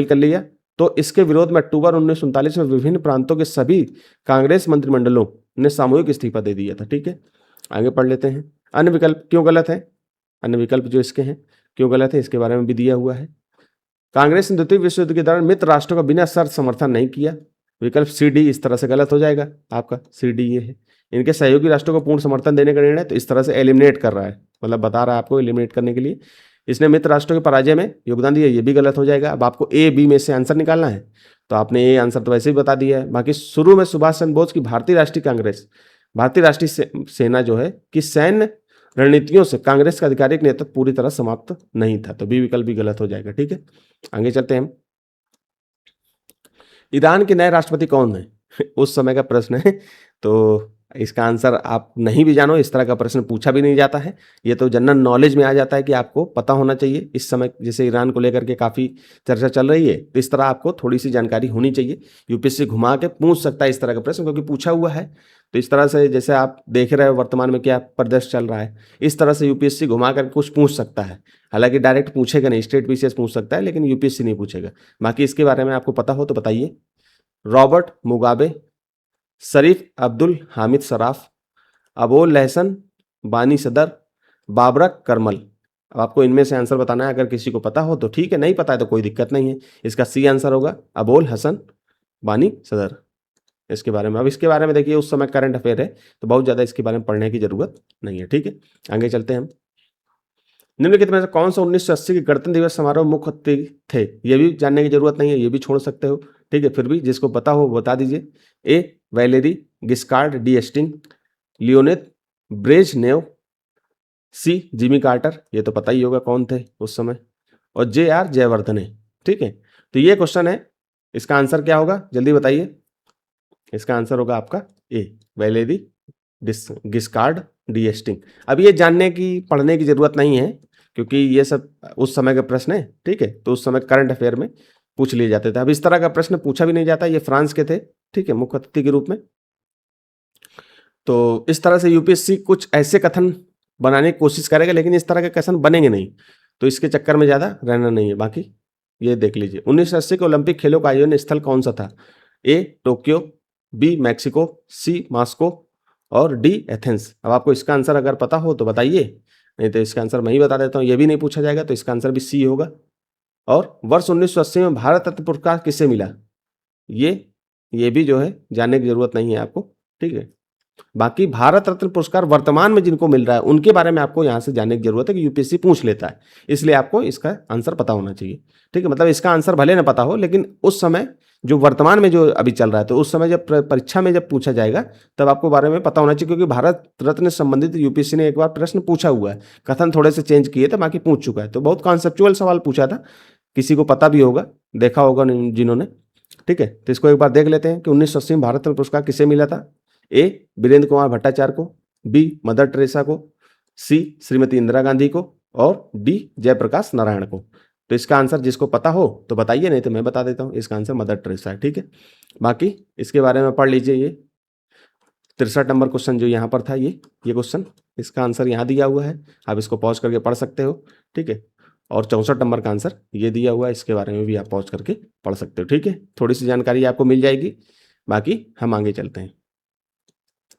कर लिया, तो इसके विरोध में अक्टूबर 1939 में विभिन्न प्रांतों के सभी कांग्रेस मंत्रिमंडलों ने सामूहिक इस्तीफा दे दिया था। ठीक है, आगे पढ़ लेते हैं। अन्य विकल्प क्यों गलत है? अन्य विकल्प जो इसके हैं क्यों गलत है, इसके बारे में भी दिया हुआ है। कांग्रेस ने द्वितीय विश्व युद्ध के दौरान मित्र राष्ट्रों का बिना शर्त समर्थन नहीं किया। विकल्प सी डी इस तरह से गलत हो जाएगा आपका। सी डी ये है। इनके सहयोगी राष्ट्रों को पूर्ण समर्थन देने का निर्णय तो इस तरह से एलिमिनेट कर रहा है, मतलब बता रहा है आपको एलिमिनेट करने के लिए। इसने मित्र राष्ट्रों के पराजय में योगदान दिया, ये भी गलत हो जाएगा। अब आपको ए बी में से आंसर निकालना है, तो आपने ए आंसर तो वैसे ही बता दिया है। बाकी शुरू में सुभाष चंद्र बोस की भारतीय राष्ट्रीय सेना जो है कि सैन्य रणनीतियों से कांग्रेस का आधिकारिक नेतृत्व पूरी तरह समाप्त नहीं था, तो बी विकल्प भी गलत हो जाएगा। ठीक है, आगे चलते हैं हम। ईरान के नए राष्ट्रपति कौन है? उस समय का प्रश्न है, तो इसका आंसर आप नहीं भी जानो, इस तरह का प्रश्न पूछा भी नहीं जाता है। ये तो जनरल नॉलेज में आ जाता है कि आपको पता होना चाहिए। इस समय जैसे ईरान को लेकर के काफ़ी चर्चा चल रही है, तो इस तरह आपको थोड़ी सी जानकारी होनी चाहिए। यूपीएससी घुमा के पूछ सकता है इस तरह का प्रश्न, क्योंकि पूछा हुआ है। तो इस तरह से जैसे आप देख रहे हो वर्तमान में क्या परिदृश्य चल रहा है, इस तरह से यूपीएससी घुमा कर कुछ पूछ सकता है। हालांकि डायरेक्ट पूछेगा नहीं, स्टेट बीसीएस पूछ सकता है, लेकिन यूपीएससी नहीं पूछेगा। बाकी इसके बारे में आपको पता हो तो बताइए। रॉबर्ट मुगाबे, शरीफ अब्दुल हामिद सराफ, अबोल लहसन बानी सदर, बाबरक करमल। अब आपको इनमें से आंसर बताना है। अगर किसी को पता हो तो ठीक है, नहीं पता है तो कोई दिक्कत नहीं है। इसका सी आंसर होगा अबोल हसन बानी सदर। इसके बारे में, अब इसके बारे में देखिए, उस समय करंट अफेयर है तो बहुत ज़्यादा इसके बारे में पढ़ने की जरूरत नहीं है। ठीक है, आगे चलते हैं हम। निम्नलिखित में से कौन सा 1980 के गणतंत्र दिवस समारोह मुख्य अतिथि थे? ये भी जानने की जरूरत नहीं है, ये भी छोड़ सकते हो। ठीक है, फिर भी जिसको पता हो बता दीजिए। ए वैलेरी गिस्कार्ड डीस्टिंग, लियोनेद ब्रेजनेव, सी जिमी कार्टर, ये तो पता ही होगा कौन थे उस समय, और जे आर जयवर्धने। ठीक है, तो ये क्वेश्चन है, इसका आंसर क्या होगा जल्दी बताइए। इसका आंसर होगा आपका ए वैलेरी गिस्कार्ड डीस्टिंग। अब ये जानने की पढ़ने की जरूरत नहीं है, क्योंकि ये सब उस समय का प्रश्न है। ठीक है, तो उस समय करंट अफेयर में पूछ लिए जाते थे। अब इस तरह का प्रश्न पूछा भी नहीं जाता, ये फ्रांस के थे, ठीक है, मुख्य अतिथि के रूप में। तो इस तरह से यूपीएससी कुछ ऐसे कथन बनाने की कोशिश करेगा, लेकिन इस तरह के कथन बनेंगे नहीं, तो इसके चक्कर में ज़्यादा रहना नहीं है। बाकी ये देख लीजिए, 1980 के ओलंपिक खेलों का आयोजन स्थल कौन सा था? ए टोक्यो, बी मैक्सिको, सी मॉस्को और डी एथेंस। अब आपको इसका आंसर अगर पता हो तो बताइए, नहीं तो इसका आंसर मैं ही बता देता हूँ, ये भी नहीं पूछा जाएगा, तो इसका आंसर भी सी होगा। और वर्ष 1980 में भारत रत्न पुरस्कार किसे मिला? ये भी जो है जानने की जरूरत नहीं है आपको, ठीक है। बाकी भारत रत्न पुरस्कार वर्तमान में जिनको मिल रहा है उनके बारे में आपको यहाँ से जानने की जरूरत है कि यूपीएससी पूछ लेता है, इसलिए आपको इसका आंसर पता होना चाहिए, ठीक है। मतलब इसका आंसर भले ना पता हो, लेकिन उस समय जो वर्तमान में जो अभी चल रहा है, तो उस समय जब परीक्षा में जब पूछा जाएगा तब आपको बारे में पता होना चाहिए, क्योंकि भारत रत्न से संबंधित यूपीएससी ने एक बार प्रश्न पूछा हुआ है, कथन थोड़े से चेंज किए थे, बाकी पूछ चुका है। तो बहुत कॉन्सेप्चुअल सवाल पूछा था, किसी को पता भी होगा, देखा होगा जिन्होंने, ठीक है। तो इसको एक बार देख लेते हैं कि 1980 में भारत रत्न पुरस्कार किसे मिला था। ए वीरेंद्र कुमार भट्टाचार्य को, बी मदर टेरेसा को, सी श्रीमती इंदिरा गांधी को और डी जयप्रकाश नारायण को। तो इसका आंसर जिसको पता हो तो बताइए, नहीं तो मैं बता देता हूँ, इसका आंसर मदर टेरेसा है, ठीक है। बाकी इसके बारे में पढ़ लीजिए, ये 63 नंबर क्वेश्चन जो यहाँ पर था, ये क्वेश्चन, इसका आंसर यहाँ दिया हुआ है, आप इसको पॉज करके पढ़ सकते हो, ठीक है। और 64 नंबर का आंसर ये दिया हुआ है, इसके बारे में भी आप पॉज करके पढ़ सकते हो, ठीक है। थोड़ी सी जानकारी आपको मिल जाएगी। बाकी हम आगे चलते हैं।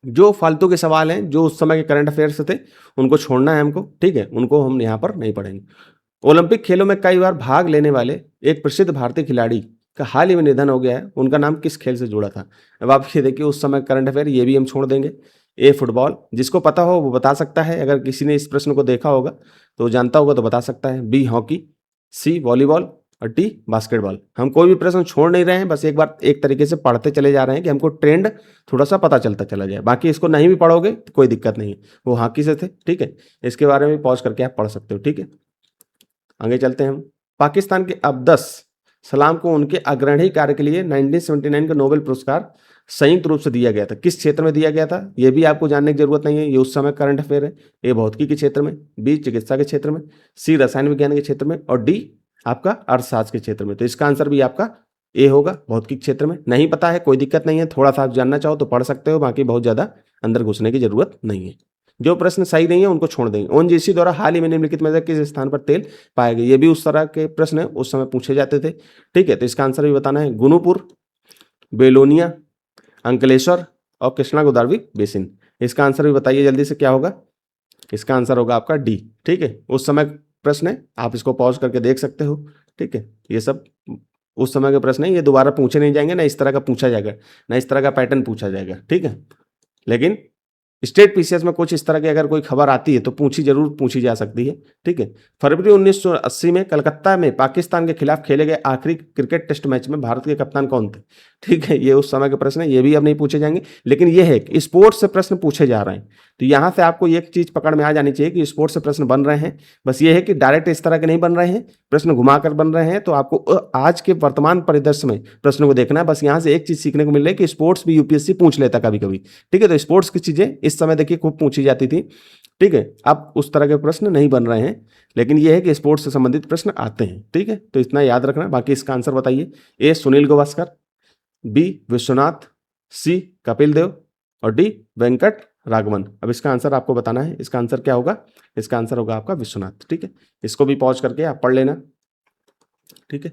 जो फालतू के सवाल हैं, जो उस समय के करंट अफेयर्स थे, उनको छोड़ना है हमको, ठीक है, उनको हम यहाँ पर नहीं पढ़ेंगे। ओलंपिक खेलों में कई बार भाग लेने वाले एक प्रसिद्ध भारतीय खिलाड़ी का हाल ही में निधन हो गया है, उनका नाम किस खेल से जुड़ा था? अब आप ये देखिए, उस समय करंट अफेयर, ये भी हम छोड़ देंगे। ए फुटबॉल, जिसको पता हो वो बता सकता है, अगर किसी ने इस प्रश्न को देखा होगा तो जानता होगा तो बता सकता है। बी हॉकी, सी वॉलीबॉल और डी बास्केटबॉल। हम कोई भी प्रश्न छोड़ नहीं रहे हैं, बस एक बार एक तरीके से पढ़ते चले जा रहे हैं कि हमको ट्रेंड थोड़ा सा पता चलता चला जाए। बाकी इसको नहीं भी पढ़ोगे तो कोई दिक्कत नहीं है, वो हॉकी से थे, ठीक है। इसके बारे में पॉज करके आप पढ़ सकते हो, ठीक है। आगे चलते हैं हम। पाकिस्तान के अब्दस सलाम को उनके अग्रणी कार्य के लिए 1979 का नोबेल पुरस्कार संयुक्त रूप से दिया गया था, किस क्षेत्र में दिया गया था? ये भी आपको जानने की जरूरत नहीं है, ये उस समय करंट अफेयर है। ए भौतिकी के क्षेत्र में, बी चिकित्सा के क्षेत्र में, सी रसायन विज्ञान के क्षेत्र में और डी आपका अर्थशास्त्र के क्षेत्र में। तो इसका आंसर भी आपका ए होगा, भौतिकी क्षेत्र में। नहीं पता है कोई दिक्कत नहीं है, थोड़ा सा आप जानना चाहो तो पढ़ सकते हो, बाकी बहुत ज्यादा अंदर घुसने की जरूरत नहीं है। जो प्रश्न सही नहीं है उनको छोड़ देंगे। ओएनजीसी द्वारा हाल ही में निम्नलिखित में से किस स्थान पर तेल पाया गया? ये भी उस तरह के प्रश्न है, उस समय पूछे जाते थे, ठीक है। तो इसका आंसर भी बताना है, गुनुपुर, बेलोनिया, अंकलेश्वर और कृष्णा गोदावरी बेसिन। इसका आंसर भी बताइए जल्दी से, क्या होगा? इसका आंसर होगा आपका डी, ठीक है। उस समय प्रश्न है, आप इसको पॉज करके देख सकते हो, ठीक है। ये सब उस समय के प्रश्न है, ये दोबारा पूछे नहीं जाएंगे ना, इस तरह का पूछा जाएगा ना, इस तरह का पैटर्न पूछा जाएगा, ठीक है। लेकिन स्टेट पीसीएस में कुछ इस तरह की अगर कोई खबर आती है तो जरूर पूछी जा सकती है, ठीक है। फरवरी 1980 में कलकत्ता में पाकिस्तान के खिलाफ खेले गए आखिरी क्रिकेट टेस्ट मैच में भारत के कप्तान कौन थे? ठीक है, ये उस समय के प्रश्न है, ये भी अब नहीं पूछे जाएंगे। लेकिन ये है कि स्पोर्ट्स से प्रश्न पूछे जा रहे हैं, तो यहाँ से आपको एक चीज पकड़ में आ जानी चाहिए कि स्पोर्ट्स से प्रश्न बन रहे हैं। बस ये है कि डायरेक्ट इस तरह के नहीं बन रहे हैं, प्रश्न घुमाकर बन रहे हैं। तो आपको आज के वर्तमान परिदृश्य में प्रश्न को देखना है। बस यहाँ से एक चीज सीखने को मिल रही है कि स्पोर्ट्स भी यूपीएससी पूछ लेता कभी कभी, ठीक है। तो स्पोर्ट्स की चीजें इस समय देखिए खूब पूछी जाती थी, ठीक है। अब उस तरह के प्रश्न नहीं बन रहे हैं, लेकिन यह है कि स्पोर्ट्स से संबंधित प्रश्न आते हैं, ठीक है। तो इतना याद रखना। बाकी इसका आंसर बताइए। ए सुनील गावस्कर, बी विश्वनाथ, सी कपिल देव और डी वेंकट राघवन। अब इसका आंसर आपको बताना है, इसका आंसर क्या होगा? इसका आंसर होगा आपका विश्वनाथ, ठीक है। इसको भी पॉज करके आप पढ़ लेना, ठीक है।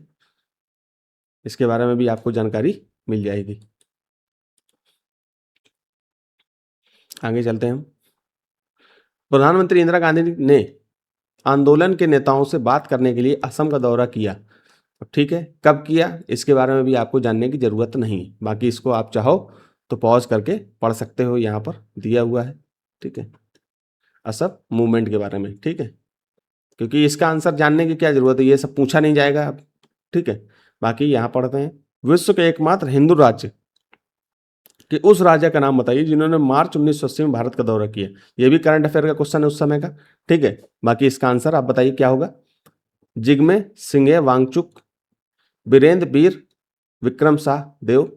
इसके बारे में भी आपको जानकारी मिल जाएगी। आगे चलते हैं हम। प्रधानमंत्री इंदिरा गांधी ने आंदोलन के नेताओं से बात करने के लिए असम का दौरा किया, ठीक है। कब किया इसके बारे में भी आपको जानने की जरूरत नहीं है। बाकी इसको आप चाहो तो पॉज करके पढ़ सकते हो, यहाँ पर दिया हुआ है, ठीक है, असम मूवमेंट के बारे में, ठीक है। क्योंकि इसका आंसर जानने की क्या जरूरत है, ये सब पूछा नहीं जाएगा अब, ठीक है। बाकी यहाँ पढ़ते हैं। विश्व के एकमात्र हिंदू राज्य कि उस राजा का नाम बताइए जिन्होंने मार्च 1980 में भारत का दौरा किया। ये भी करंट अफेयर का क्वेश्चन है उस समय का, ठीक है। बाकी इसका आंसर आप बताइए क्या होगा? जिग्मे सिंघे वांगचुक, बीरेंद्र वीर विक्रम शाह देव,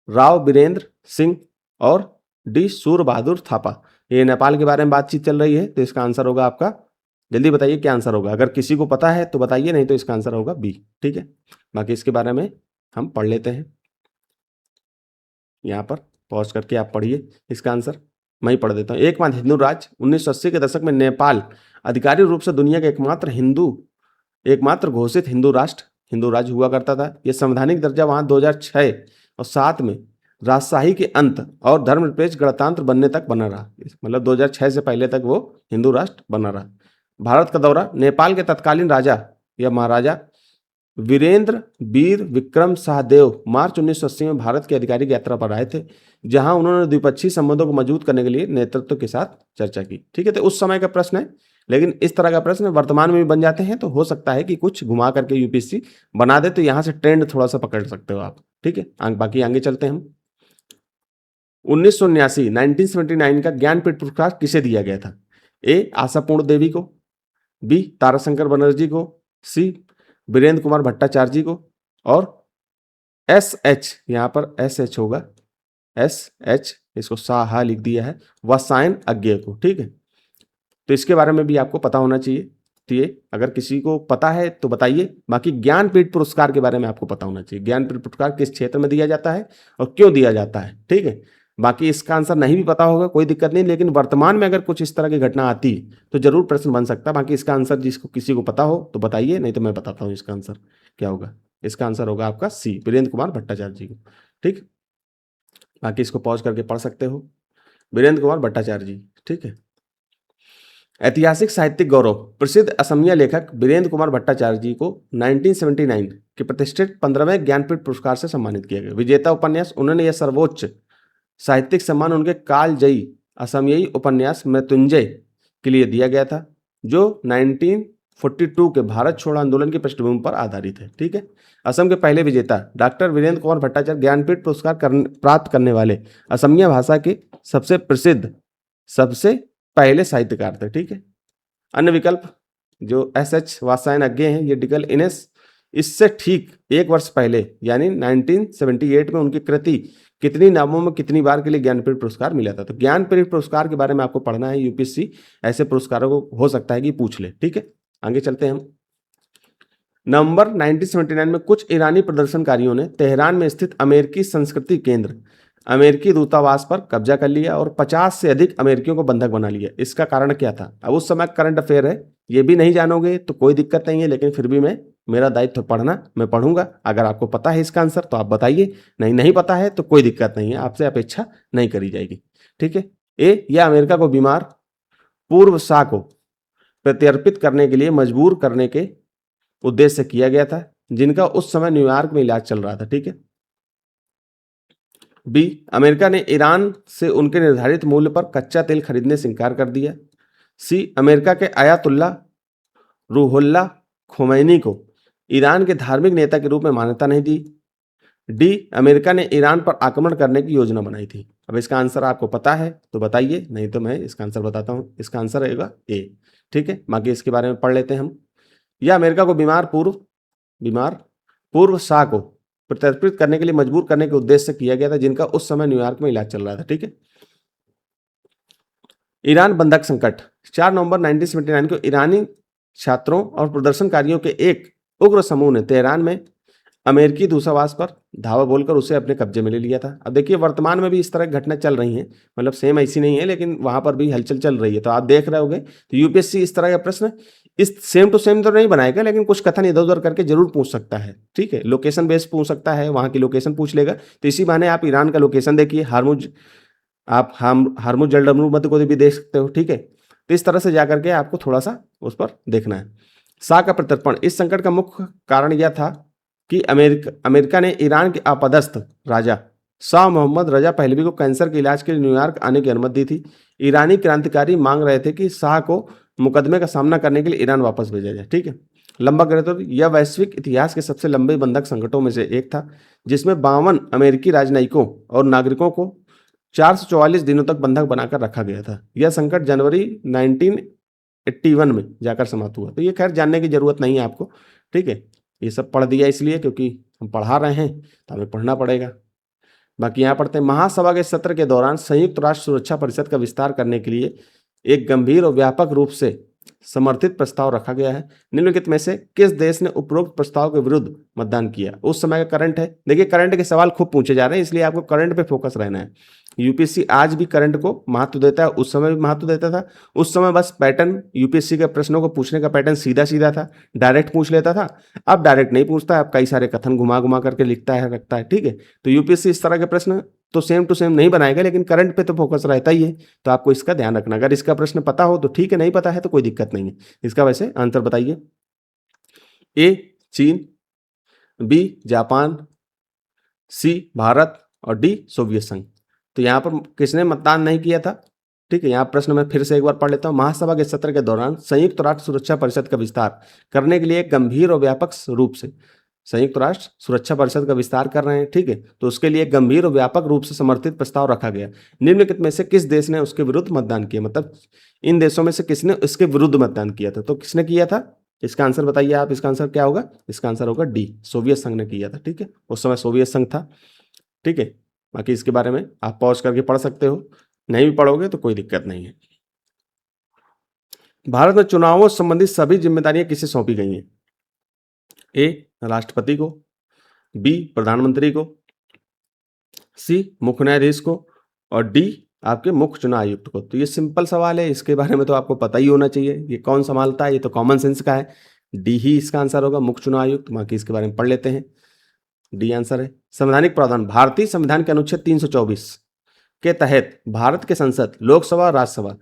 राव बीरेंद्र सिंह और डी सूर बहादुर थापा। ये नेपाल के बारे में बातचीत चल रही है, तो इसका आंसर होगा आपका जल्दी बताइए क्या आंसर होगा। अगर किसी को पता है तो बताइए, नहीं तो इसका आंसर होगा बी। ठीक है, बाकी इसके बारे में हम पढ़ लेते हैं। यहाँ पर पॉज करके आप पढ़िए इसका आंसर, मैं ही पढ़ देता हूँ। एकमात्र हिंदू राज्य 1980 के दशक में नेपाल आधिकारिक रूप से दुनिया का एकमात्र घोषित हिंदू राज्य हुआ करता था। यह संवैधानिक दर्जा वहाँ 2006 और 7 में राजशाही के अंत और धर्मनिरपेक्ष गणतंत्र बनने तक बना रहा। मतलब 2006 से पहले तक वो हिंदू राष्ट्र बना रहा। भारत का दौरा, नेपाल के तत्कालीन राजा या महाराजा वीरेंद्र वीर विक्रम शाहदेव मार्च 1980 में भारत की आधिकारिक यात्रा पर आए थे, जहां उन्होंने द्विपक्षीय संबंधों को मजबूत करने के लिए नेतृत्व के साथ चर्चा की। ठीक है, तो उस समय का प्रश्न है, लेकिन इस तरह का प्रश्न वर्तमान में भी बन जाते हैं, तो हो सकता है कि कुछ घुमा करके यूपीएससी बना दे, तो यहां से ट्रेंड थोड़ा सा पकड़ सकते हो आप। ठीक है, बाकी आगे चलते हैं हम। 1979 का ज्ञानपीठ पुरस्कार किसे दिया गया था? ए आशापूर्ण देवी को, बी ताराशंकर बनर्जी को, सी वीरेंद्र कुमार भट्टाचार्य जी को, और SH, यहाँ पर SH होगा, SH इसको साहा लिख दिया है, वसायन अज्ञे को। ठीक है, तो इसके बारे में भी आपको पता होना चाहिए। तो ये अगर किसी को पता है तो बताइए। बाकी ज्ञानपीठ पुरस्कार के बारे में आपको पता होना चाहिए, ज्ञानपीठ पुरस्कार किस क्षेत्र में दिया जाता है और क्यों दिया जाता है। ठीक है, बाकी इसका आंसर नहीं भी पता होगा कोई दिक्कत नहीं, लेकिन वर्तमान में अगर कुछ इस तरह की घटना आती तो जरूर प्रश्न बन सकता है। बाकी इसका आंसर जिसको किसी को पता हो तो बताइए, नहीं तो मैं बताता हूँ इसका आंसर क्या होगा। इसका आंसर होगा आपका सी, वीरेंद्र कुमार भट्टाचार्य जी को। ठीक, बाकी इसको पॉज करके पढ़ सकते हो, वीरेंद्र कुमार भट्टाचार्य जी। ठीक है, ऐतिहासिक साहित्यिक गौरव, प्रसिद्ध असमिया लेखक वीरेंद्र कुमार भट्टाचार्य जी को 1979 के प्रतिष्ठित 15वें ज्ञानपीठ पुरस्कार से सम्मानित किया गया। विजेता उपन्यास, उन्होंने यह सर्वोच्च साहित्यिक सम्मान उनके कालजयी असमियाई उपन्यास मृत्युंजय के लिए दिया गया था, जो 1942 के भारत छोड़ो आंदोलन की पृष्ठभूमि पर आधारित है। ठीक है, असम के पहले विजेता डॉक्टर वीरेंद्र कुमार भट्टाचार्य ज्ञानपीठ पुरस्कार प्राप्त करने वाले असमिया भाषा के सबसे पहले साहित्यकार थे। ठीक है, अन्य विकल्प जो SH वात्स्यायन अज्ञे हैं, ये डिकल इनेस, इससे ठीक 1 वर्ष पहले यानी 1978 में उनकी कृति कितनी नामों में कितनी बार के लिए ज्ञानपीठ पुरस्कार मिला था। तो ज्ञानपीठ पुरस्कार के बारे में आपको पढ़ना है, यूपीएससी ऐसे पुरस्कारों को हो सकता है कि पूछ ले। ठीक है, आगे चलते हैं हम। नवंबर 1979 में कुछ ईरानी प्रदर्शनकारियों ने तेहरान में स्थित अमेरिकी संस्कृति केंद्र अमेरिकी दूतावास पर कब्जा कर लिया और 50 से अधिक अमेरिकियों को बंधक बना लिया। इसका कारण क्या था? अब उस समय करंट अफेयर है, ये भी नहीं जानोगे तो कोई दिक्कत नहीं है, लेकिन फिर भी मेरा दायित्व पढ़ना, मैं पढ़ूंगा। अगर आपको पता है इसका आंसर तो आप बताइए, नहीं पता है तो कोई दिक्कत नहीं है, आपसे अपेक्षा नहीं करी जाएगी। ठीक है, ए, यह अमेरिका को बीमार पूर्व शाह को प्रत्यर्पित करने के लिए मजबूर करने के उद्देश्य से किया गया था, जिनका उस समय न्यूयॉर्क में इलाज चल रहा था। ठीक है, बी, अमेरिका ने ईरान से उनके निर्धारित मूल्य पर कच्चा तेल खरीदने से इनकार कर दिया। सी, अमेरिका के आयतुल्ला रूहुल्ला खोमैनी को ईरान के धार्मिक नेता के रूप में मान्यता नहीं दी। डी, अमेरिका ने ईरान पर आक्रमण करने की योजना बनाई थी। अब इसका आंसर आपको पता है तो बताइए, नहीं तो मैं इसका आंसर बताता हूं। इसका आंसर रहेगा ए। ठीक है, बाकी इसके बारे में पढ़ लेते हैं हम। यह अमेरिका को बीमार पूर्व शाह को प्रत्यर्पित करने के लिए मजबूर करने के उद्देश्य से किया गया था, जिनका उस समय न्यूयॉर्क में इलाज चल रहा था। ठीक है, ईरान बंधक संकट, 4 नवंबर 1979 को ईरानी छात्रों और प्रदर्शनकारियों के एक उग्र समूह ने तेहरान में अमेरिकी दूतावास पर धावा बोलकर उसे अपने कब्जे में ले लिया था। अब देखिए वर्तमान में भी इस तरह की घटना चल रही हैं, मतलब सेम ऐसी नहीं है, लेकिन वहां पर भी हलचल चल रही है, तो आप देख रहे होंगे। तो यूपीएससी इस तरह का प्रश्न इस सेम टू सेम तो नहीं बनाएगा, लेकिन कुछ कथन इधर उधर करके जरूर पूछ सकता है। ठीक है, लोकेशन बेस पूछ सकता है, वहां की लोकेशन पूछ लेगा। तो इसी बहाने आप ईरान का लोकेशन देखिए, हार्मुज जलसंधि को भी देख सकते हो। ठीक है, तो इस तरह से जाकर के आपको थोड़ा सा उस पर देखना है। शाह का प्रत्यर्पण, इस संकट का मुख्य कारण यह था कि अमेरिका ने ईरान के आपदस्थ राजा शाह मोहम्मद रजा पहलवी को कैंसर के इलाज के लिए न्यूयॉर्क आने की अनुमति दी थी। ईरानी क्रांतिकारी मांग रहे थे कि शाह को मुकदमे का सामना करने के लिए ईरान वापस भेजा जाए। ठीक है, लंबा करें तो यह वैश्विक इतिहास के सबसे लंबे बंधक संकटों में से एक था, जिसमें 52 अमेरिकी राजनयिकों और नागरिकों को 444 दिनों तक बंधक बनाकर रखा गया था। यह संकट जनवरी 1981 में जाकर समाप्त हुआ। तो ये खैर जानने की जरूरत नहीं है आपको। ठीक है, ये सब पढ़ दिया इसलिए क्योंकि हम पढ़ा रहे हैं तो हमें पढ़ना पड़ेगा। बाकी यहाँ पढ़ते हैं, महासभा के सत्र के दौरान संयुक्त राष्ट्र सुरक्षा परिषद का विस्तार करने के लिए एक गंभीर और व्यापक रूप से समर्थित प्रस्ताव रखा गया है। निम्नलिखित में से किस देश ने उपरोक्त प्रस्ताव के विरुद्ध मतदान किया? उस समय का करंट है। देखिए करंट के सवाल खूब पूछे जा रहे हैं, इसलिए आपको करंट पे फोकस रहना है। यूपीएससी आज भी करंट को महत्व देता है, उस समय भी महत्व देता था। उस समय बस पैटर्न यूपीएससी के प्रश्नों को पूछने का पैटर्न सीधा सीधा था, डायरेक्ट पूछ लेता था। अब डायरेक्ट नहीं पूछता है, अब कई सारे कथन घुमा घुमा करके लिखता है, रखता है। ठीक है, तो यूपीएससी इस तरह के प्रश्न तो सेम टू सेम नहीं बनाएगा, लेकिन करंट पे तो फोकस रहता ही है, तो आपको इसका ध्यान रखना। अगर इसका प्रश्न पता हो तो ठीक है, नहीं पता है तो कोई दिक्कत नहीं है। इसका वैसे आंसर बताइए। ए चीन, बी जापान, सी भारत और डी सोवियत संघ। तो यहाँ पर किसने मतदान नहीं किया था? ठीक है, यहाँ प्रश्न मैं फिर से एक बार पढ़ लेता हूँ। महासभा के सत्र के दौरान संयुक्त राष्ट्र सुरक्षा परिषद का विस्तार करने के लिए गंभीर और व्यापक रूप से संयुक्त राष्ट्र सुरक्षा परिषद का विस्तार कर रहे हैं, ठीक है, तो उसके लिए गंभीर और व्यापक रूप से समर्थित प्रस्ताव रखा गया। निम्नलिखित में से किस देश ने उसके विरुद्ध मतदान किया? मतलब इन देशों में से किसने इसके विरुद्ध मतदान किया था? तो किसने किया था? इसका आंसर बताइए आप। इसका आंसर क्या होगा? इसका आंसर होगा डी, सोवियत संघ ने किया था। ठीक है, उस समय सोवियत संघ था। ठीक है, बाकी इसके बारे में आप पॉज करके पढ़ सकते हो, नहीं भी पढ़ोगे तो कोई दिक्कत नहीं है। भारत में चुनावों संबंधी सभी जिम्मेदारियां किसे सौंपी गई हैं? ए राष्ट्रपति को, बी प्रधानमंत्री को, सी मुख्य न्यायाधीश को और डी आपके मुख्य चुनाव आयुक्त को। तो ये सिंपल सवाल है, इसके बारे में तो आपको पता ही होना चाहिए। ये कौन संभालता है? ये तो कॉमन सेंस का है, डी ही इसका आंसर होगा, मुख्य चुनाव आयुक्त। बाकी इसके बारे में पढ़ लेते हैं, डी आंसर है। संवैधानिक प्रावधान, भारतीय संविधान के अनुच्छेद 324 के तहत भारत के संसद, लोकसभा, राज्यसभा,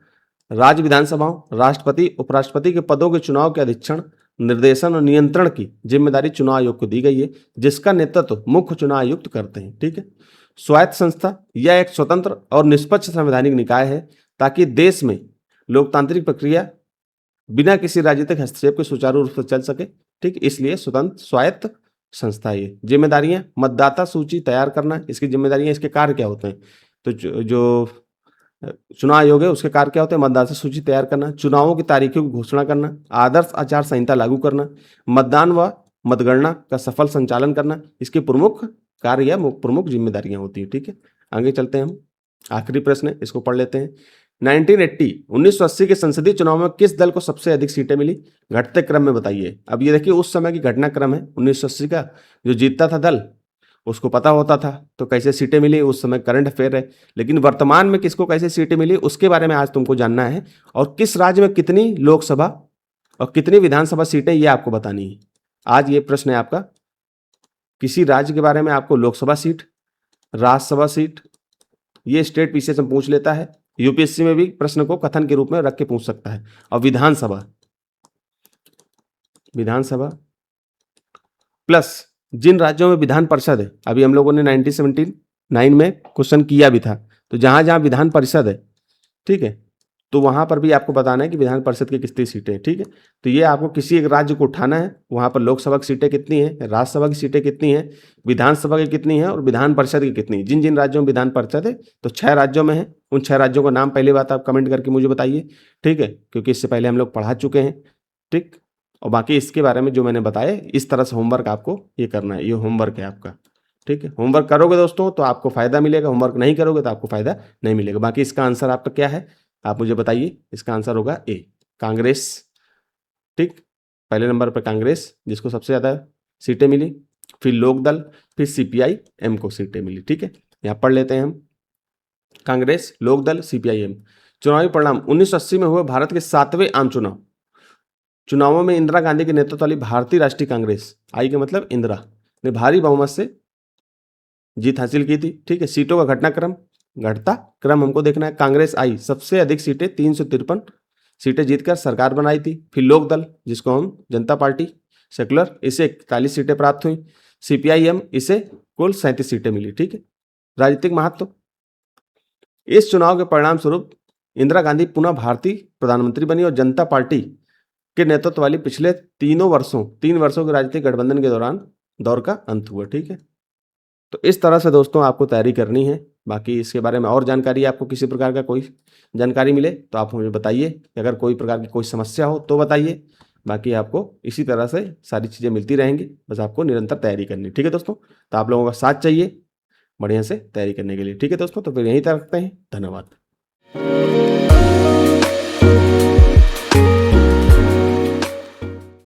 राज्य विधानसभाओं, राष्ट्रपति, उपराष्ट्रपति के पदों के चुनाव के अधीक्षण, निर्देशन और नियंत्रण की जिम्मेदारी चुनाव आयोग को दी गई है, जिसका नेतृत्व मुख्य चुनाव आयुक्त करते हैं। ठीक है, स्वायत्त संस्था यह एक स्वतंत्र और निष्पक्ष संवैधानिक निकाय है ताकि देश में लोकतांत्रिक प्रक्रिया बिना किसी राजनीतिक हस्तक्षेप के सुचारू रूप से चल सके। ठीक, इसलिए स्वतंत्र स्वायत्त संस्था है। जिम्मेदारियां, मतदाता सूची तैयार करना, इसकी जिम्मेदारियां, इसके कार्य क्या होते हैं? तो जो चुनाव आयोग है उसके कार्य क्या होते हैं? मतदाता सूची तैयार करना, चुनावों की तारीखों की घोषणा करना, आदर्श आचार संहिता लागू करना, मतदान व मतगणना का सफल संचालन करना, इसके प्रमुख कार्य या प्रमुख जिम्मेदारियां होती है। ठीक है, आगे चलते हैं हम। आखिरी प्रश्न है, इसको पढ़ लेते हैं। 1980 के संसदीय चुनाव में किस दल को सबसे अधिक सीटें मिली? घटते क्रम में बताइए। अब ये देखिए उस समय की घटनाक्रम है 1980 का। जो जीतता था दल उसको पता होता था तो कैसे सीटें मिली, उस समय करंट अफेयर है। लेकिन वर्तमान में किसको कैसे सीटें मिली उसके बारे में आज तुमको जानना है, और किस राज्य में कितनी लोकसभा और कितनी विधानसभा सीटें ये आपको बतानी है। आज ये प्रश्न है आपका, किसी राज्य के बारे में आपको लोकसभा सीट, राज्यसभा सीट, ये स्टेट पीसीएस में पूछ लेता है। यूपीएससी में भी प्रश्न को कथन के रूप में रख के पूछ सकता है। और विधानसभा प्लस जिन राज्यों में विधान परिषद है, अभी हम लोगों ने 1979 में क्वेश्चन किया भी था, तो जहां जहां विधान परिषद है, ठीक है, तो वहां पर भी आपको बताना है कि विधान परिषद की कितनी सीटें हैं। ठीक है, तो ये आपको किसी एक राज्य को उठाना है, वहां पर लोकसभा की सीटें कितनी हैं, राज्यसभा की सीटें कितनी हैं, विधानसभा की कितनी है और विधान परिषद की कितनी है। जिन जिन राज्यों में विधान परिषद है तो 6 राज्यों में है, उन 6 राज्यों का नाम पहले बात आप कमेंट करके मुझे बताइए। ठीक है, क्योंकि इससे पहले हम लोग पढ़ा चुके हैं। ठीक, और बाकी इसके बारे में जो मैंने बताया इस तरह से होमवर्क आपको ये करना है, ये होमवर्क है आपका। ठीक है, होमवर्क करोगे दोस्तों तो आपको फायदा मिलेगा, होमवर्क नहीं करोगे तो आपको फायदा नहीं मिलेगा। बाकी इसका आंसर आपका क्या है आप मुझे बताइए। इसका आंसर होगा ए, कांग्रेस। ठीक, पहले नंबर पर कांग्रेस जिसको सबसे ज्यादा सीटें मिली, फिर लोकदल, फिर सीपीआई-एम को सीटें मिली। ठीक है, यहाँ पढ़ लेते हैं हम, कांग्रेस, लोकदल, सीपीआई-एम। चुनावी परिणाम, 1980 में हुए भारत के 7वें आम चुनावों में इंदिरा गांधी के नेतृत्व वाली भारतीय राष्ट्रीय कांग्रेस, आई के मतलब इंदिरा, ने भारी बहुमत से जीत हासिल की थी। ठीक है, सीटों का घटनाक्रम, घटता क्रम हमको देखना है। कांग्रेस आई, सबसे अधिक सीटें 353 सीटें जीतकर सरकार बनाई थी। फिर लोकदल जिसको हम जनता पार्टी सेकुलर, इसे 41 सीटें प्राप्त हुई। सीपीआई-एम, इसे कुल 37 सीटें मिली। ठीक है, राजनीतिक महत्व, इस चुनाव के परिणाम स्वरूप इंदिरा गांधी पुनः भारतीय प्रधानमंत्री बनी और जनता पार्टी के नेतृत्व वाली पिछले 3 वर्षों के राजनीतिक गठबंधन के दौर का अंत हुआ। ठीक है, तो इस तरह से दोस्तों आपको तैयारी करनी है। बाकी इसके बारे में और जानकारी, आपको किसी प्रकार का कोई जानकारी मिले तो आप मुझे बताइए, अगर कोई प्रकार की कोई समस्या हो तो बताइए। बाकी आपको इसी तरह से सारी चीज़ें मिलती रहेंगी, बस आपको निरंतर तैयारी करनी। ठीक है दोस्तों, तो आप लोगों का साथ चाहिए बढ़िया से तैयारी करने के लिए। ठीक है दोस्तों, तो फिर यहीं तक रखते हैं, धन्यवाद।